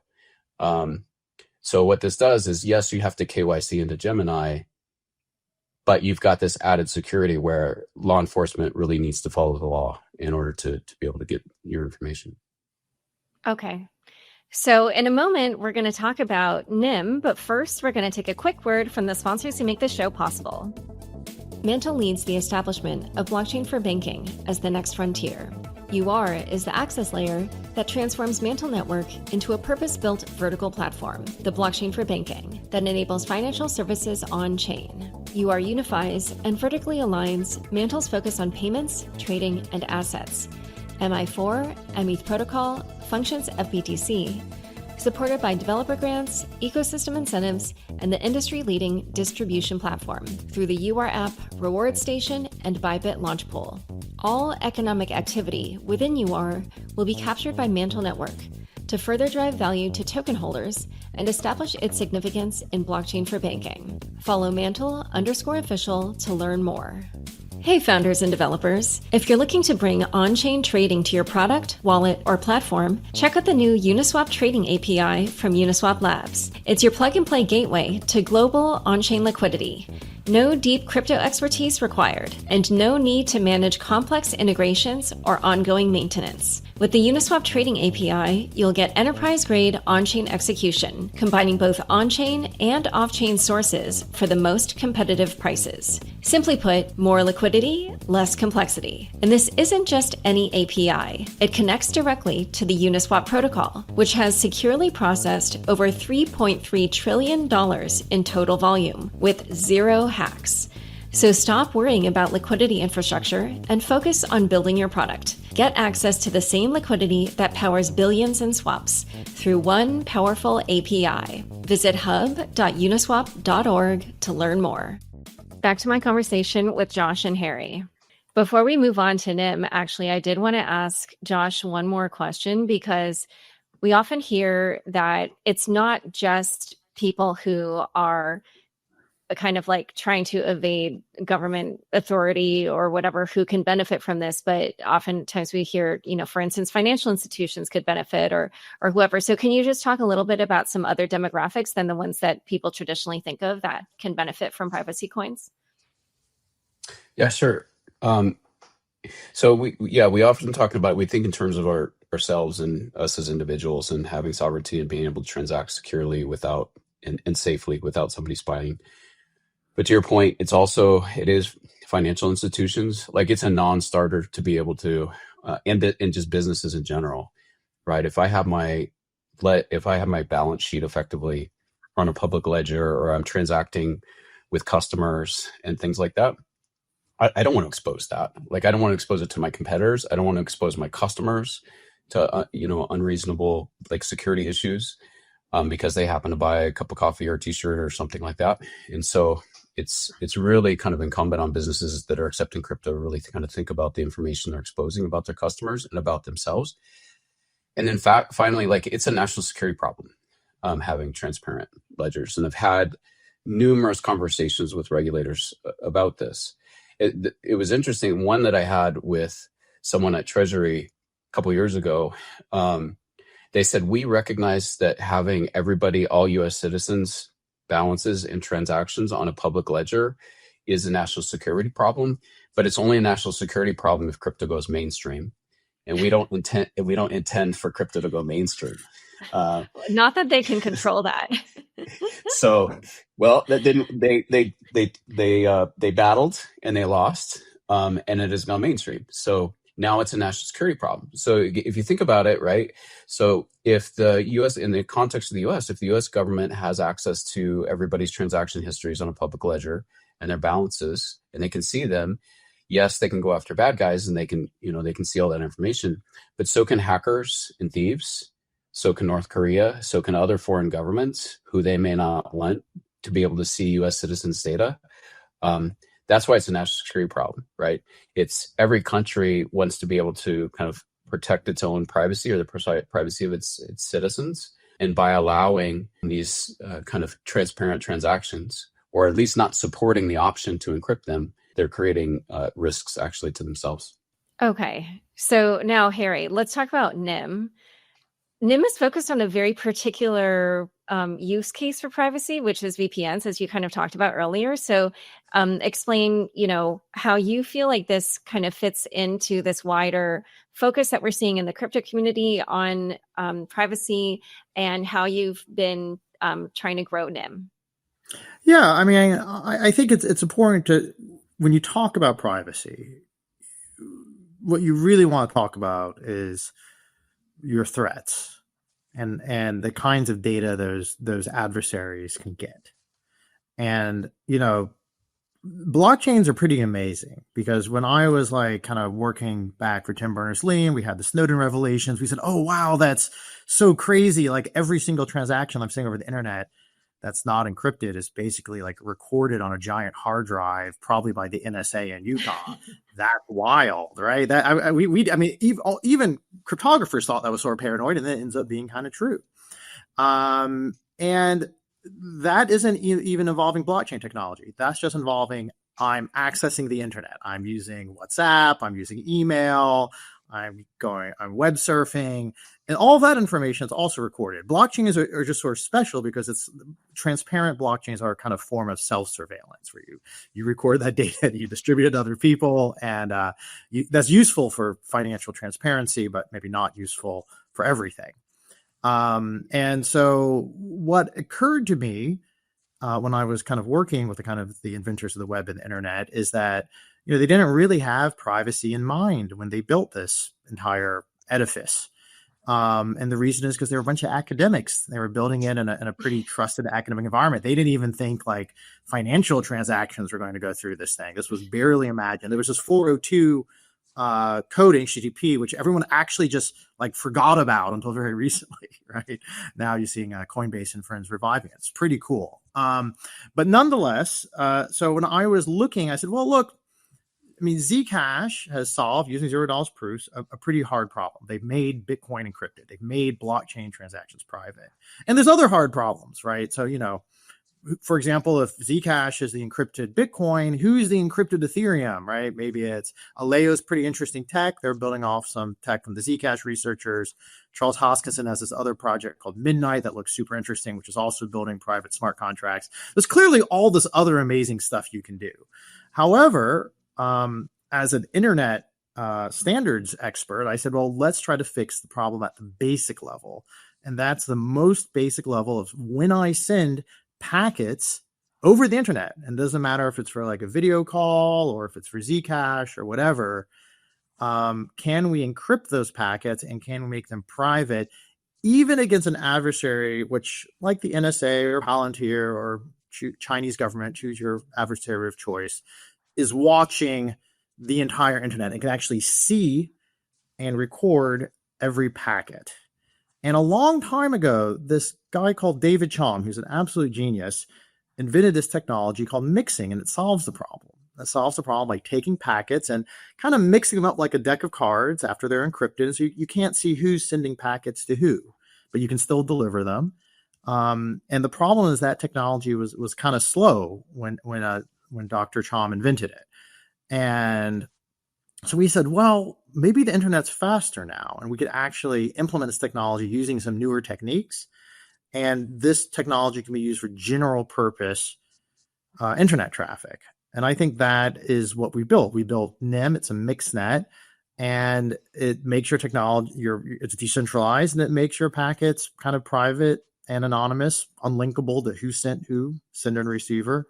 So what this does is, yes, you have to KYC into Gemini, but you've got this added security where law enforcement really needs to follow the law in order to be able to get your information. Okay. So in a moment, we're going to talk about NIM, but first we're going to take a quick word from the sponsors who make this show possible. Mantle leads the establishment of blockchain for banking as the next frontier. UR is the access layer that transforms Mantle Network into a purpose-built vertical platform, the blockchain for banking, that enables financial services on-chain. UR unifies and vertically aligns Mantle's focus on payments, trading, and assets. MI4, METH protocol, functions FBTC, supported by developer grants, ecosystem incentives, and the industry-leading distribution platform through the UR app, Reward Station, and Bybit Launch Pool. All economic activity within UR will be captured by Mantle Network to further drive value to token holders and establish its significance in blockchain for banking. Follow Mantle_official to learn more. Hey founders and developers, if you're looking to bring on-chain trading to your product, wallet, or platform, check out the new Uniswap Trading API from Uniswap Labs. It's your plug-and-play gateway to global on-chain liquidity. No deep crypto expertise required, and no need to manage complex integrations or ongoing maintenance. With the Uniswap Trading API, you'll get enterprise-grade on-chain execution, combining both on-chain and off-chain sources for the most competitive prices. Simply put, more liquidity, less complexity. And this isn't just any API. It connects directly to the Uniswap protocol, which has securely processed over $3.3 trillion in total volume with zero hacks. So stop worrying about liquidity infrastructure and focus on building your product. Get access to the same liquidity that powers billions in swaps through one powerful API. Visit hub.uniswap.org to learn more. Back to my conversation with Josh and Harry. Before we move on to NIM, actually, I did want to ask Josh one more question, because we often hear that it's not just people who are kind of like trying to evade government authority or whatever who can benefit from this, but oftentimes we hear, for instance, financial institutions could benefit or whoever. So can you just talk a little bit about some other demographics than the ones that people traditionally think of that can benefit from privacy coins? Yeah, sure. So we often talk about, we think in terms of ourselves and us as individuals and having sovereignty and being able to transact securely without and safely without somebody spying. But to your point, it is financial institutions. Like, it's a non-starter to be able to, and just businesses in general, right? If I have my balance sheet effectively on a public ledger, or I'm transacting with customers and things like that, I don't want to expose that. Like, I don't want to expose it to my competitors. I don't want to expose my customers to unreasonable like security issues because they happen to buy a cup of coffee or a t-shirt or something like that. And so it's really kind of incumbent on businesses that are accepting crypto to really kind of think about the information they're exposing about their customers and about themselves. And in fact, finally, like, it's a national security problem having transparent ledgers. And I've had numerous conversations with regulators about this. It was interesting. One that I had with someone at Treasury a couple of years ago, they said, we recognize that having all U.S. citizens balances and transactions on a public ledger is a national security problem, but it's only a national security problem if crypto goes mainstream. And we don't intend for crypto to go mainstream. Not that they can control that. So, well, that didn't they battled and they lost, and it is now mainstream. So now it's a national security problem. So if you think about it, right? So if the U.S. in the context of the U.S., if the U.S. government has access to everybody's transaction histories on a public ledger and their balances, and they can see them, yes, they can go after bad guys and they can see all that information, but so can hackers and thieves. So can North Korea, so can other foreign governments who they may not want to be able to see U.S. citizens' data. That's why it's a national security problem, right? It's every country wants to be able to kind of protect its own privacy or the privacy of its citizens. And by allowing these kind of transparent transactions, or at least not supporting the option to encrypt them, they're creating risks actually to themselves. Okay. So now, Harry, let's talk about NIM. NIM is focused on a very particular use case for privacy, which is VPNs, as you kind of talked about earlier. So explain, how you feel like this kind of fits into this wider focus that we're seeing in the crypto community on privacy and how you've been trying to grow NIM. Yeah, I mean, I think it's important to, when you talk about privacy, what you really want to talk about is your threats and the kinds of data those adversaries can get. And, blockchains are pretty amazing, because when I was kind of working back for Tim Berners-Lee and we had the Snowden revelations, we said, oh, wow, that's so crazy. Like every single transaction I'm seeing over the internet that's not encrypted is basically recorded on a giant hard drive, probably by the NSA in Utah. That's wild, right? Even cryptographers thought that was sort of paranoid, and then it ends up being kind of true. And that isn't even involving blockchain technology. That's just involving, I'm accessing the internet. I'm using WhatsApp. I'm using email. I'm web surfing, and all that information is also recorded. Blockchains are just sort of special because it's transparent. Blockchains are a kind of form of self-surveillance where you record that data, you distribute it to other people, and that's useful for financial transparency, but maybe not useful for everything. And so what occurred to me when I was kind of working with the inventors of the web and the internet is that they didn't really have privacy in mind when they built this entire edifice. And the reason is because they were a bunch of academics. They were building it in a pretty trusted academic environment. They didn't even think financial transactions were going to go through this thing. This was barely imagined. There was this 402 code HTTP, which everyone actually just forgot about until very recently, right? Now you're seeing Coinbase and friends reviving it. It's pretty cool. But nonetheless, so when I was looking, I said, well, look, Zcash has solved, using $0 proofs, a pretty hard problem. They've made Bitcoin encrypted. They've made blockchain transactions private. And there's other hard problems, right? So, for example, if Zcash is the encrypted Bitcoin, who's the encrypted Ethereum, right? Maybe it's Aleo's pretty interesting tech. They're building off some tech from the Zcash researchers. Charles Hoskinson has this other project called Midnight that looks super interesting, which is also building private smart contracts. There's clearly all this other amazing stuff you can do. However, as an internet standards expert, I said, well, let's try to fix the problem at the basic level. And that's the most basic level of when I send packets over the internet, and it doesn't matter if it's for a video call or if it's for Zcash or whatever, can we encrypt those packets and can we make them private, even against an adversary, which like the NSA or Palantir or Chinese government, choose your adversary of choice, is watching the entire internet and can actually see and record every packet. And a long time ago, this guy called David Chaum, who's an absolute genius, invented this technology called mixing, and it solves the problem. It solves the problem by taking packets and kind of mixing them up like a deck of cards after they're encrypted. So you can't see who's sending packets to who, but you can still deliver them. And the problem is that technology was kind of slow when Dr. Chaum invented it. And so we said, well, maybe the internet's faster now, and we could actually implement this technology using some newer techniques. And this technology can be used for general purpose internet traffic. And I think that is what we built. We built NIM. It's a mixnet, and it makes your technology, it's decentralized, and it makes your packets kind of private and anonymous, unlinkable to who sent who, sender and receiver,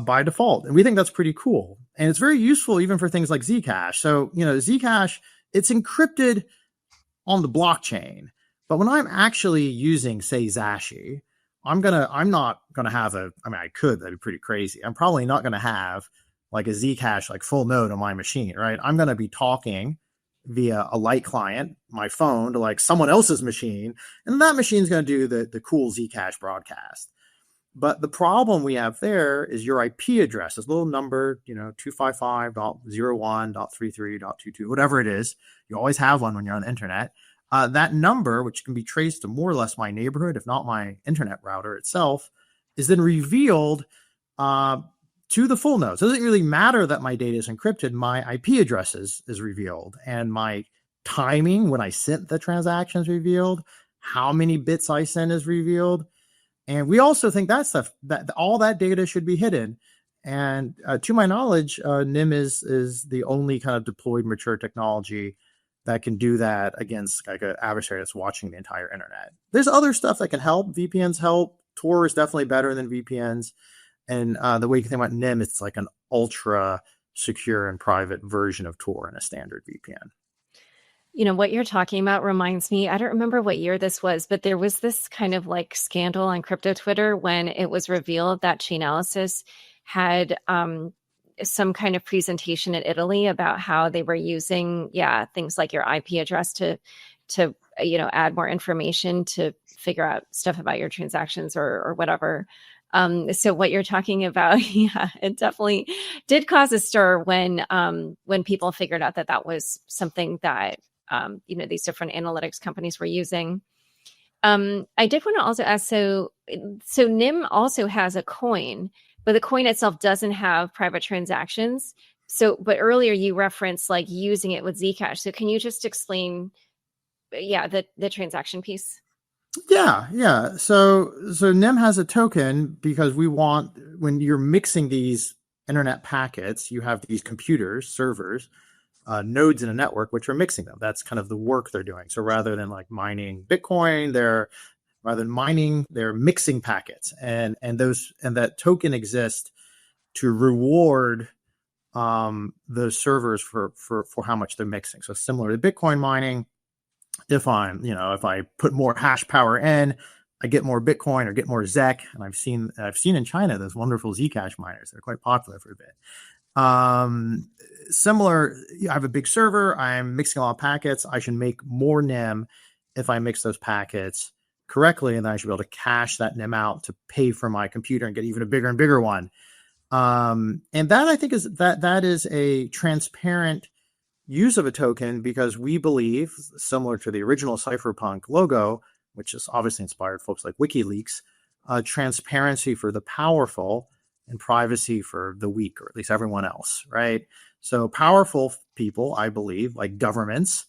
by default. And we think that's pretty cool. And it's very useful even for things like Zcash. So, Zcash, it's encrypted on the blockchain. But when I'm actually using, say, Zashi, I'm not gonna have I could, that'd be pretty crazy. I'm probably not gonna have like a Zcash, like full node on my machine, right? I'm gonna be talking via a light client, my phone, to like someone else's machine, and that machine's gonna do the cool Zcash broadcast. But the problem we have there is your IP address, this little number, 255.01.33.22, whatever it is. You always have one when you're on the internet. That number, which can be traced to more or less my neighborhood, if not my internet router itself, is then revealed to the full node. So it doesn't really matter that my data is encrypted. My IP address is revealed, and my timing when I sent the transaction is revealed. How many bits I send is revealed. And we also think that all that data should be hidden. And to my knowledge, NIM is the only kind of deployed mature technology that can do that against like an adversary that's watching the entire internet. There's other stuff that can help. VPNs help. Tor is definitely better than VPNs. And the way you think about NIM, it's like an ultra secure and private version of Tor in a standard VPN. What you're talking about reminds me, I don't remember what year this was, but there was this kind of like scandal on crypto Twitter when it was revealed that Chainalysis had some kind of presentation in Italy about how they were using, things like your IP address to add more information to figure out stuff about your transactions or whatever. So what you're talking about, it definitely did cause a stir when people figured out that was something that these different analytics companies were using. I did want to also ask, so NIM also has a coin, but the coin itself doesn't have private transactions. So, but earlier you referenced like using it with Zcash. So can you just explain, the transaction piece? Yeah. So NIM has a token because we want, when you're mixing these internet packets, you have these computers, servers, nodes in a network, which are mixing them. That's kind of the work they're doing. So rather than like mining Bitcoin, they're mixing packets, and that token exists to reward those servers for how much they're mixing. So similar to Bitcoin mining, if I put more hash power in, I get more Bitcoin or get more ZEC. And I've seen in China those wonderful Zcash miners. They're quite popular for a bit. Similar, I have a big server, I'm mixing a lot of packets. I should make more NIM if I mix those packets correctly, and then I should be able to cash that NIM out to pay for my computer and get even a bigger and bigger one. And that, I think, is a transparent use of a token, because we believe, similar to the original cypherpunk logo, which is obviously inspired folks like WikiLeaks, transparency for the powerful and privacy for the weak, or at least everyone else, right? So powerful people, I believe, like governments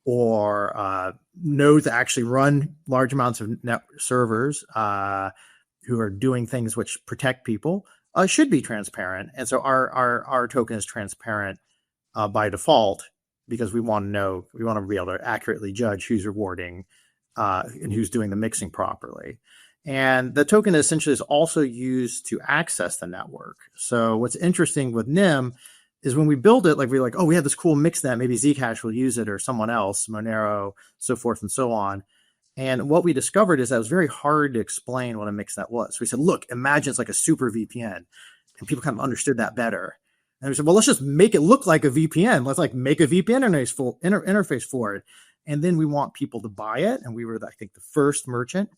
or nodes that actually run large amounts of net servers who are doing things which protect people, should be transparent. And so our token is transparent by default, because we want to be able to accurately judge who's rewarding and who's doing the mixing properly. And the token essentially is also used to access the network. So what's interesting with NIM is when we build it, like we're like, oh, we have this cool mixnet, maybe Zcash will use it or someone else, Monero, so forth and so on. And what we discovered is that it was very hard to explain what a mixnet was. So we said, look, imagine it's like a super VPN. And people kind of understood that better. And we said, well, let's just make it look like a VPN. Let's like make a VPN interface for it. And then we want people to buy it. And we were, I think, the first merchant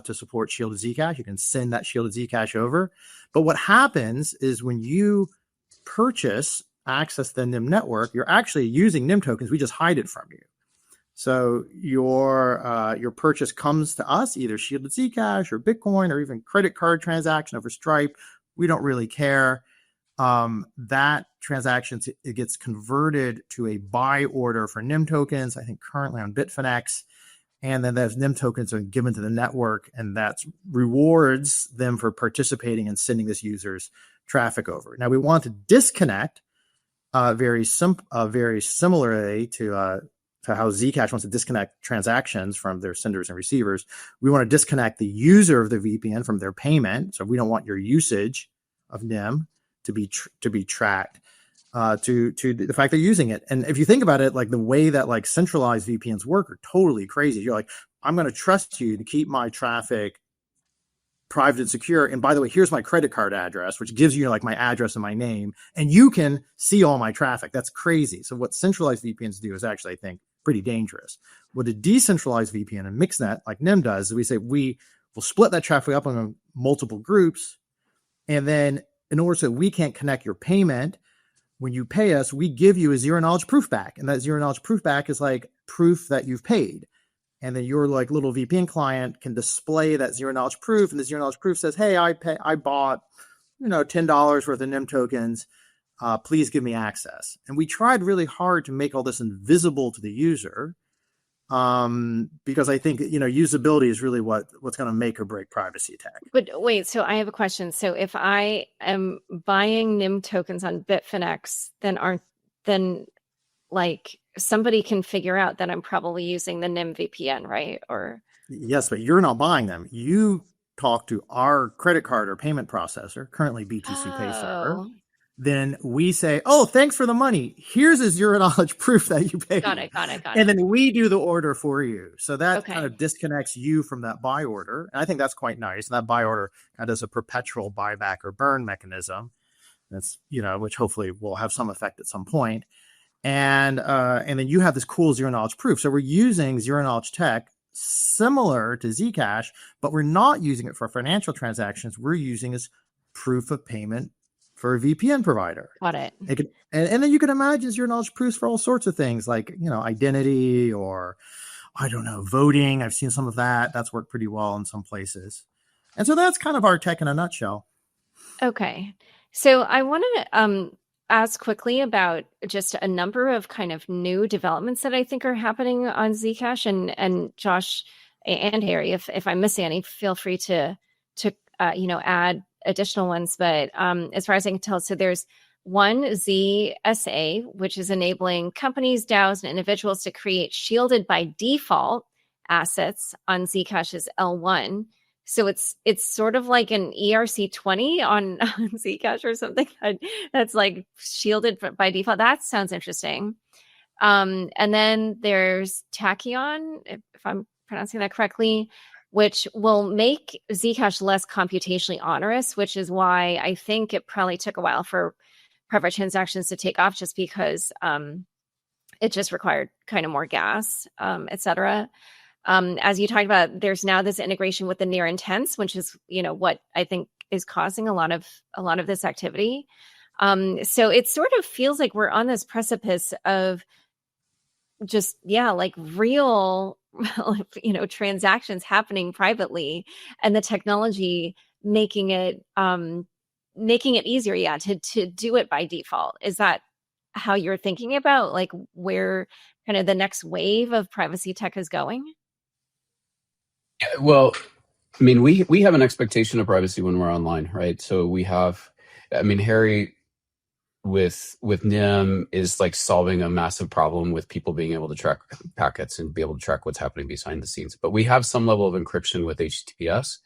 to support shielded Zcash. You can send that shielded Zcash over. But what happens is when you purchase access to the NIM network, you're actually using NIM tokens. We just hide it from you. So your purchase comes to us, either shielded Zcash or Bitcoin or even credit card transaction over Stripe. We don't really care. That transaction, it gets converted to a buy order for NIM tokens, I think currently on Bitfinex. And then those NIM tokens are given to the network, and that rewards them for participating and sending this users traffic over. Now we want to disconnect very similarly to how Zcash wants to disconnect transactions from their senders and receivers. We want to disconnect the user of the VPN from their payment. So we don't want your usage of NIM to be tracked to the fact they're using it. And if you think about it, like the way that like centralized VPNs work are totally crazy. You're like, I'm going to trust you to keep my traffic private and secure. And by the way, here's my credit card address, which gives you like my address and my name, and you can see all my traffic. That's crazy. So what centralized VPNs do is actually, I think, pretty dangerous. What a decentralized VPN and mixnet like NIM does is we say we will split that traffic up on multiple groups. And then in order so we can't connect your payment, when you pay us, we give you a zero knowledge proof back. And that zero knowledge proof back is like proof that you've paid. And then your like little VPN client can display that zero knowledge proof. And the zero knowledge proof says, hey, I bought, $10 worth of NIM tokens. Please give me access. And we tried really hard to make all this invisible to the user. Because I think, usability is really what's going to make or break privacy tech. But wait, so I have a question. So if I am buying NIM tokens on Bitfinex, then like somebody can figure out that I'm probably using the NIM VPN, right? Or yes, but you're not buying them. You talk to our credit card or payment processor, currently BTC Pay Server. Then we say, oh, thanks for the money. Here's a zero knowledge proof that you paid. Got it. And then we do the order for you. So that kind of disconnects you from that buy order. And I think that's quite nice. And that buy order kind of does a perpetual buyback or burn mechanism. That's, which hopefully will have some effect at some point. And then you have this cool zero knowledge proof. So we're using zero knowledge tech similar to Zcash, but we're not using it for financial transactions. We're using as proof of payment for a VPN provider. Got it. And then you can imagine zero knowledge proofs for all sorts of things like, identity or, I don't know, voting. I've seen some of that. That's worked pretty well in some places. And so that's kind of our tech in a nutshell. Okay. So I want to ask quickly about just a number of kind of new developments that I think are happening on Zcash, and Josh and Harry, if I'm missing any, feel free to add additional ones. But as far as I can tell, so there's one ZSA, which is enabling companies, DAOs, and individuals to create shielded by default assets on Zcash's L1. So it's sort of like an ERC20 on Zcash or something that's like shielded by default. That sounds interesting. And then there's Tachyon, if I'm pronouncing that correctly, which will make Zcash less computationally onerous, which is why I think it probably took a while for private transactions to take off, just because it just required kind of more gas, et cetera. As you talked about, there's now this integration with the near intents, which is, what I think is causing a lot of this activity. So it sort of feels like we're on this precipice of just, like real, transactions happening privately, and the technology making it easier, to do it by default. Is that how you're thinking about like where kind of the next wave of privacy tech is going? Yeah, well, I mean, we have an expectation of privacy when we're online, right? So we have, Harry with NIM is like solving a massive problem with people being able to track packets and be able to track what's happening behind the scenes. But we have some level of encryption with HTTPS,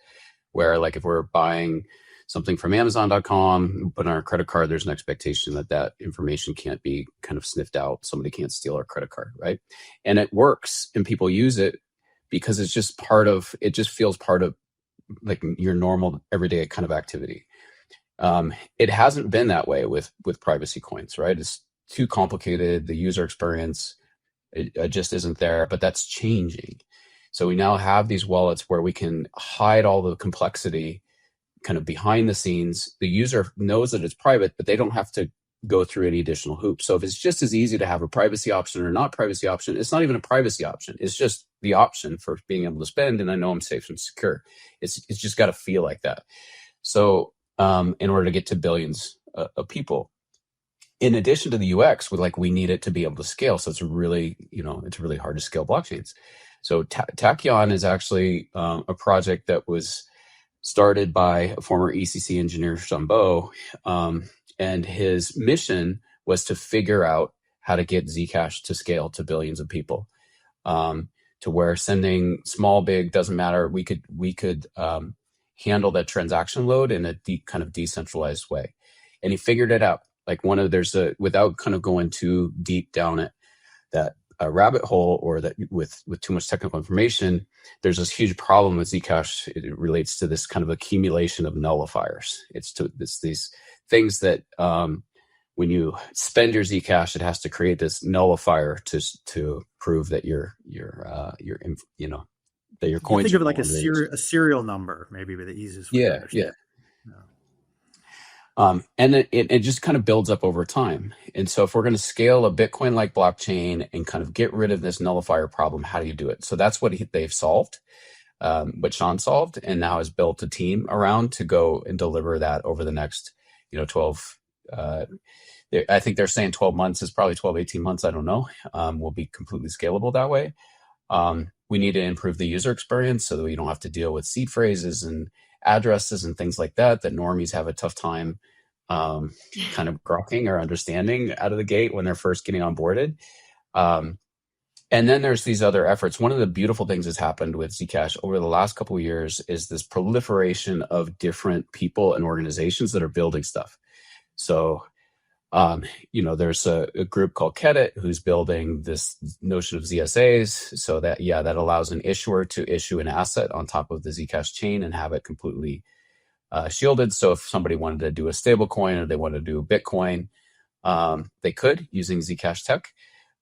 where like if we're buying something from Amazon.com, put on our credit card, there's an expectation that information can't be kind of sniffed out. Somebody can't steal our credit card, right? And it works, and people use it because it just feels part of like your normal everyday kind of activity. It hasn't been that way with privacy coins, right? It's too complicated. The user experience, it just isn't there, but that's changing. So we now have these wallets where we can hide all the complexity kind of behind the scenes. The user knows that it's private, but they don't have to go through any additional hoops. So if it's just as easy to have a privacy option or not privacy option, it's not even a privacy option. It's just the option for being able to spend, and I know I'm safe and secure. It's just got to feel like that. So in order to get to billions of people, in addition to the UX, we need it to be able to scale. So it's really hard to scale blockchains. So Tachyon is actually a project that was started by a former ECC engineer, Chambeau, and his mission was to figure out how to get Zcash to scale to billions of people, to where sending small, big, doesn't matter. We could handle that transaction load in a kind of decentralized way. And he figured it out. Like without kind of going too deep down it, that rabbit hole, or that with too much technical information, there's this huge problem with Zcash. It relates to this kind of accumulation of nullifiers. It's these things that when you spend your Zcash, it has to create this nullifier to prove that that your coins. Think of it like a serial number, maybe be the easiest way to understand. And it just kind of builds up over time. And so if we're going to scale a Bitcoin-like blockchain and kind of get rid of this nullifier problem, how do you do it? So that's what they've solved, what Sean solved, and now has built a team around to go and deliver that over the next 12, I think they're saying 12 months is probably 12, 18 months. I don't know. Will be completely scalable that way. We need to improve the user experience so that we don't have to deal with seed phrases and addresses and things like that normies have a tough time kind of grokking or understanding out of the gate when they're first getting onboarded. And then there's these other efforts. One of the beautiful things that's happened with Zcash over the last couple of years is this proliferation of different people and organizations that are building stuff. So there's a group called Kedit who's building this notion of ZSAs, so that allows an issuer to issue an asset on top of the Zcash chain and have it completely shielded. So if somebody wanted to do a stable coin or they wanted to do Bitcoin, they could using Zcash tech.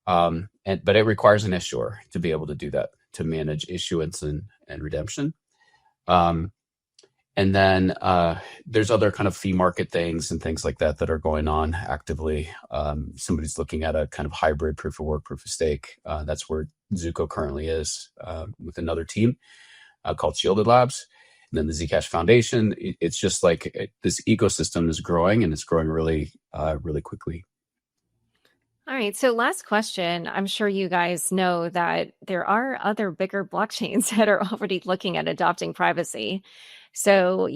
But it requires an issuer to be able to do that, to manage issuance and redemption. And then there's other kind of fee market things and things like that are going on actively. Somebody's looking at a kind of hybrid proof of work, proof of stake. That's where Zuko currently is with another team called Shielded Labs. And then the Zcash Foundation. It's just like this ecosystem is growing, and it's growing really, really quickly. All right. So last question. I'm sure you guys know that there are other bigger blockchains that are already looking at adopting privacy. So,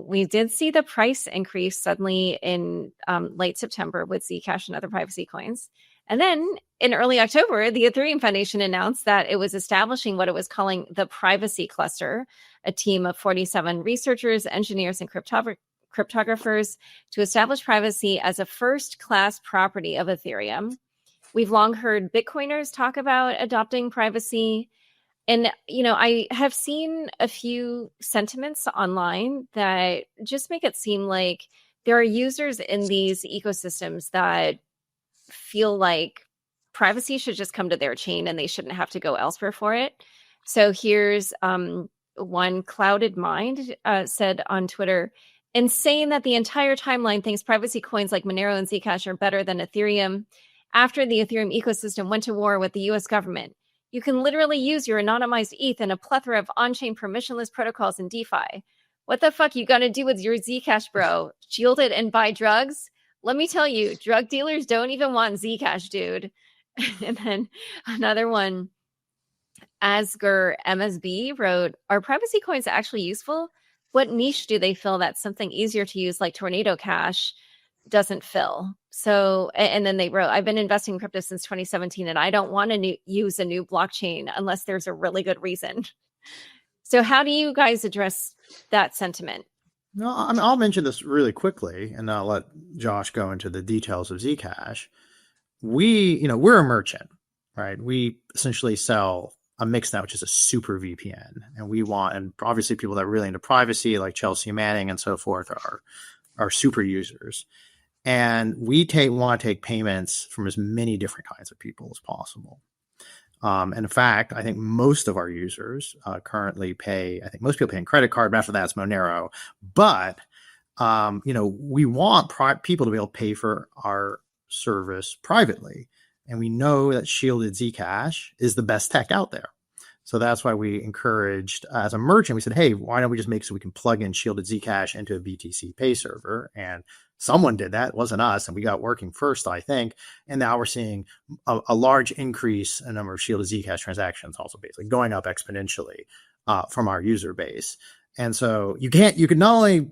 we did see the price increase suddenly in late September with Zcash and other privacy coins. And then in early October, the Ethereum Foundation announced that it was establishing what it was calling the Privacy Cluster, a team of 47 researchers, engineers, and cryptographers to establish privacy as a first-class property of Ethereum. We've long heard Bitcoiners talk about adopting privacy. And, I have seen a few sentiments online that just make it seem like there are users in these ecosystems that feel like privacy should just come to their chain and they shouldn't have to go elsewhere for it. So here's one Clouded Mind said on Twitter, insane that the entire timeline thinks privacy coins like Monero and Zcash are better than Ethereum after the Ethereum ecosystem went to war with the US government. You can literally use your anonymized ETH in a plethora of on-chain permissionless protocols in DeFi. What the fuck you gonna do with your Zcash, bro? Shield it and buy drugs? Let me tell you, drug dealers don't even want Zcash, dude. And then another one, Asger MSB wrote, are privacy coins actually useful? What niche do they fill that something easier to use like Tornado Cash doesn't fill? So, and then they wrote, I've been investing in crypto since 2017 and I don't want to use a new blockchain unless there's a really good reason. So how do you guys address that sentiment? No, I'll mention this really quickly and I'll let Josh go into the details of Zcash. We're a merchant, right? We essentially sell a mixnet, which is a super VPN. And obviously people that are really into privacy, like Chelsea Manning and so forth, are super users. And we want to take payments from as many different kinds of people as possible. And in fact, I think most of our users currently pay, I think most people pay in credit card, but after that it's Monero. But, we want people to be able to pay for our service privately. And we know that shielded Zcash is the best tech out there. So that's why we encouraged, as a merchant, we said, hey, why don't we just make so we can plug in shielded Zcash into a BTC Pay server? And someone did that. It wasn't us. And we got working first, I think. And now we're seeing a large increase in number of shielded Zcash transactions also basically going up exponentially from our user base. And so you can not only,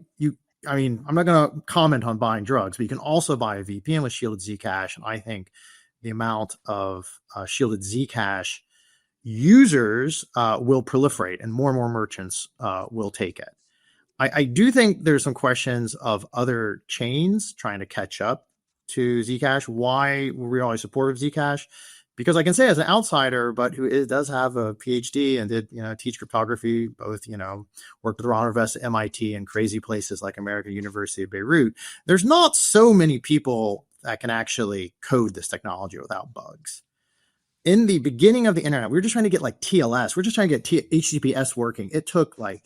I mean, I'm not going to comment on buying drugs, but you can also buy a VPN with shielded Zcash. And I think the amount of shielded Zcash users will proliferate, and more merchants will take it. I do think there's some questions of other chains trying to catch up to Zcash. Why were we always supportive of Zcash? Because I can say as an outsider, but who does have a PhD and did, teach cryptography, both, worked at the Ron Invest at MIT and crazy places like American University of Beirut. There's not so many people that can actually code this technology without bugs. In the beginning of the internet, we were just trying to get like TLS. We're just trying to get HTTPS working. It took like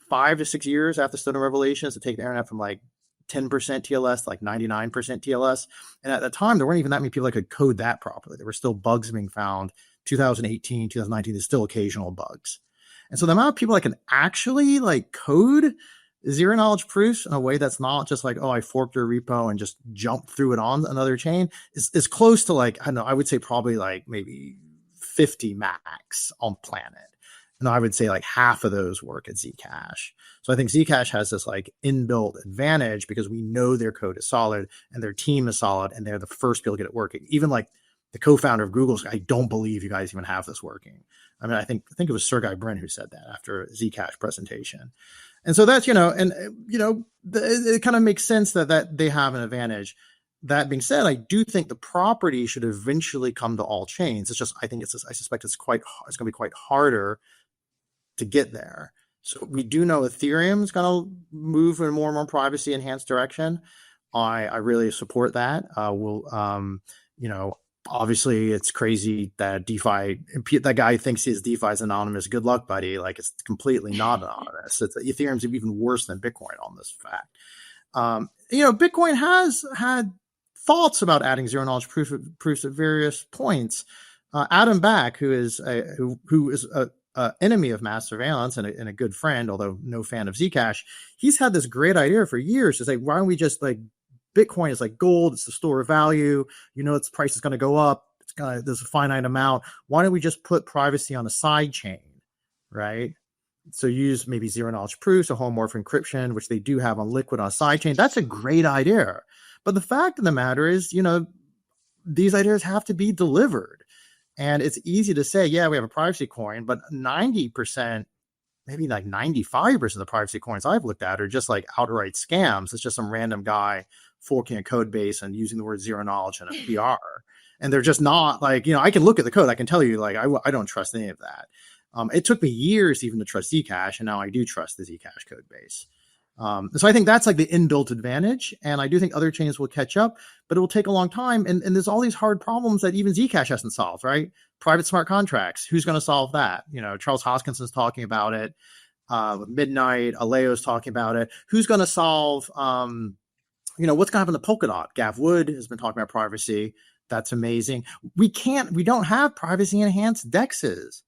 5 to 6 years after Stolen Revelations to take the internet from like 10% TLS to like 99% TLS. And at the time, there weren't even that many people that could code that properly. There were still bugs being found. 2018, 2019, there's still occasional bugs. And so the amount of people that can actually like code zero knowledge proofs in a way that's not just like, oh, I forked your repo and just jumped through it on another chain is close to like, I don't know, I would say probably like maybe 50 max on planet. And I would say like half of those work at Zcash. So I think Zcash has this like inbuilt advantage because we know their code is solid and their team is solid and they're the first people to get it working. Even like the co-founder of Google's, I don't believe you guys even have this working. I mean, I think it was Sergey Brin who said that after a Zcash presentation. And so that's, it kind of makes sense that they have an advantage. That being said, I do think the property should eventually come to all chains. It's just, I suspect it's going to be quite harder to get there. So we do know Ethereum is going to move in more and more privacy enhanced direction. I really support that. Obviously it's crazy that DeFi, that guy thinks his DeFi is anonymous. Good luck, buddy. Like it's completely not anonymous. Ethereum's even worse than Bitcoin on this fact. Bitcoin has had thoughts about adding zero knowledge proofs at various points. Adam Back, who is a enemy of mass surveillance and a good friend, although no fan of Zcash, he's had this great idea for years to say, why don't we just like Bitcoin is like gold, it's the store of value, its price is going to go up, there's a finite amount. Why don't we just put privacy on a side chain, right? So use maybe zero knowledge proofs, a homomorphic encryption, which they do have on Liquid on a side chain. That's a great idea. But the fact of the matter is, these ideas have to be delivered. And it's easy to say, yeah, we have a privacy coin, but 90%, maybe like 95% of the privacy coins I've looked at are just like outright scams. It's just some random guy forking a code base and using the word zero knowledge in a PR. And they're just not like, I can look at the code. I can tell you, like, I don't trust any of that. It took me years even to trust Zcash, and now I do trust the Zcash code base. So I think that's like the inbuilt advantage. And I do think other chains will catch up, but it will take a long time. And there's all these hard problems that even Zcash hasn't solved, right? Private smart contracts. Who's going to solve that? Charles Hoskinson's talking about it. Midnight, Aleo's talking about it. Who's going to solve, what's going to happen to Polkadot? Gav Wood has been talking about privacy. That's amazing. We don't have privacy enhanced DEXs.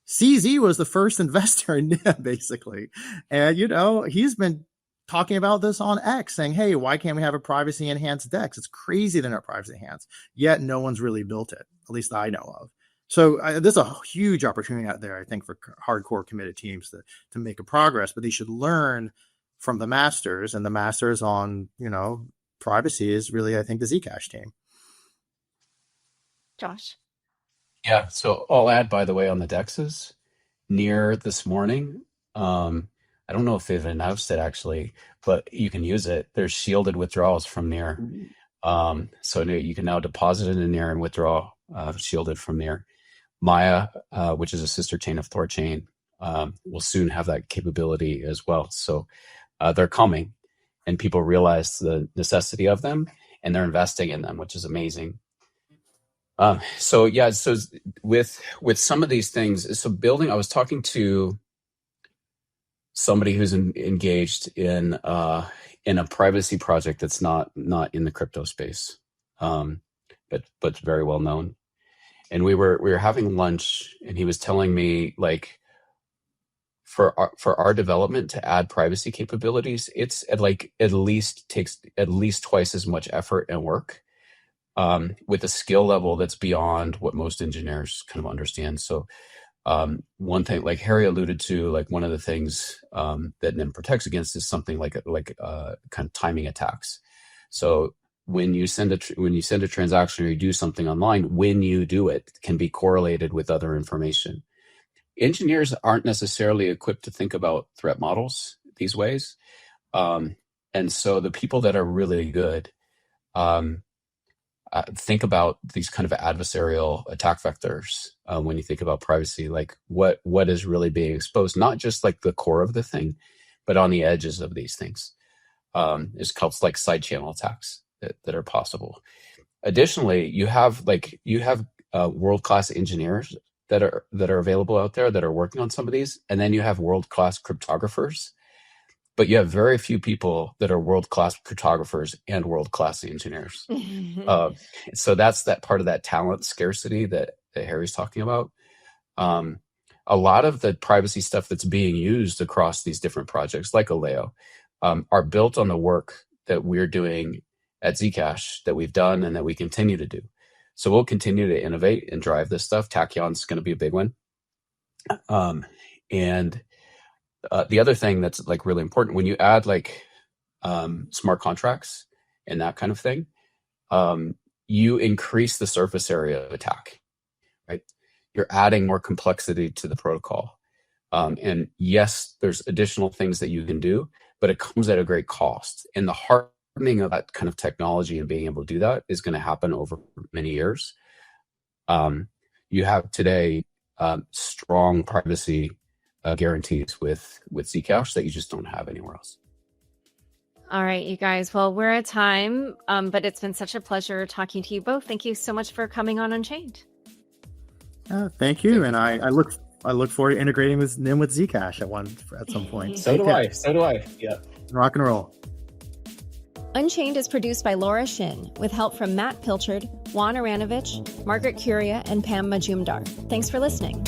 CZ was the first investor in NIM, basically. And, he's been talking about this on X, saying, hey, why can't we have a privacy enhanced DEX? It's crazy they're not privacy enhanced, yet no one's really built it, at least I know of. So there's a huge opportunity out there, I think, for hardcore committed teams to make a progress, but they should learn from the masters, and the masters on, privacy is really, I think, the Zcash team. Josh? Yeah, so I'll add, by the way, on the DEXs, near this morning, I don't know if they've announced it actually, but you can use it. There's shielded withdrawals from near. So you can now deposit it in near and withdraw shielded from near. Maya, which is a sister chain of Thorchain, will soon have that capability as well. So they're coming, and people realize the necessity of them, and they're investing in them, which is amazing. So with some of these things, so building, I was talking to somebody who's engaged in a privacy project that's not in the crypto space, but very well known. And we were having lunch, and he was telling me, like, for our development to add privacy capabilities, it's at least takes at least twice as much effort and work, with a skill level that's beyond what most engineers kind of understand. So One thing, like Harry alluded to, like one of the things that NIM protects against is something like kind of timing attacks. So when you send a transaction or you do something online, when you do it can be correlated with other information. Engineers aren't necessarily equipped to think about threat models these ways. And so the people that are really good think about these kind of adversarial attack vectors when you think about privacy, like what is really being exposed, not just like the core of the thing, but on the edges of these things. It's called like side channel attacks that are possible. Additionally, you have world-class engineers that are available out there that are working on some of these, and then you have world-class cryptographers. But you have very few people that are world-class cryptographers and world-class engineers. So that's that part of that talent scarcity that Harry's talking about. A lot of the privacy stuff that's being used across these different projects, like Aleo, are built on the work that we're doing at Zcash, that we've done and that we continue to do. So we'll continue to innovate and drive this stuff. Tachyon's going to be a big one. The other thing that's like really important, when you add like smart contracts and that kind of thing, you increase the surface area of attack, right? You're adding more complexity to the protocol. And yes, there's additional things that you can do, but it comes at a great cost. And the hardening of that kind of technology and being able to do that is going to happen over many years. You have today strong privacy guarantees with Zcash that you just don't have anywhere else. All right, you guys. Well, we're at time, but it's been such a pleasure talking to you both. Thank you so much for coming on Unchained. Thank you, and I look forward to integrating with NIM with Zcash at some point. So do I. Yeah. Rock and roll. Unchained is produced by Laura Shin, with help from Matt Pilchard, Juan Aranovich, Margaret Curia, and Pam Majumdar. Thanks for listening.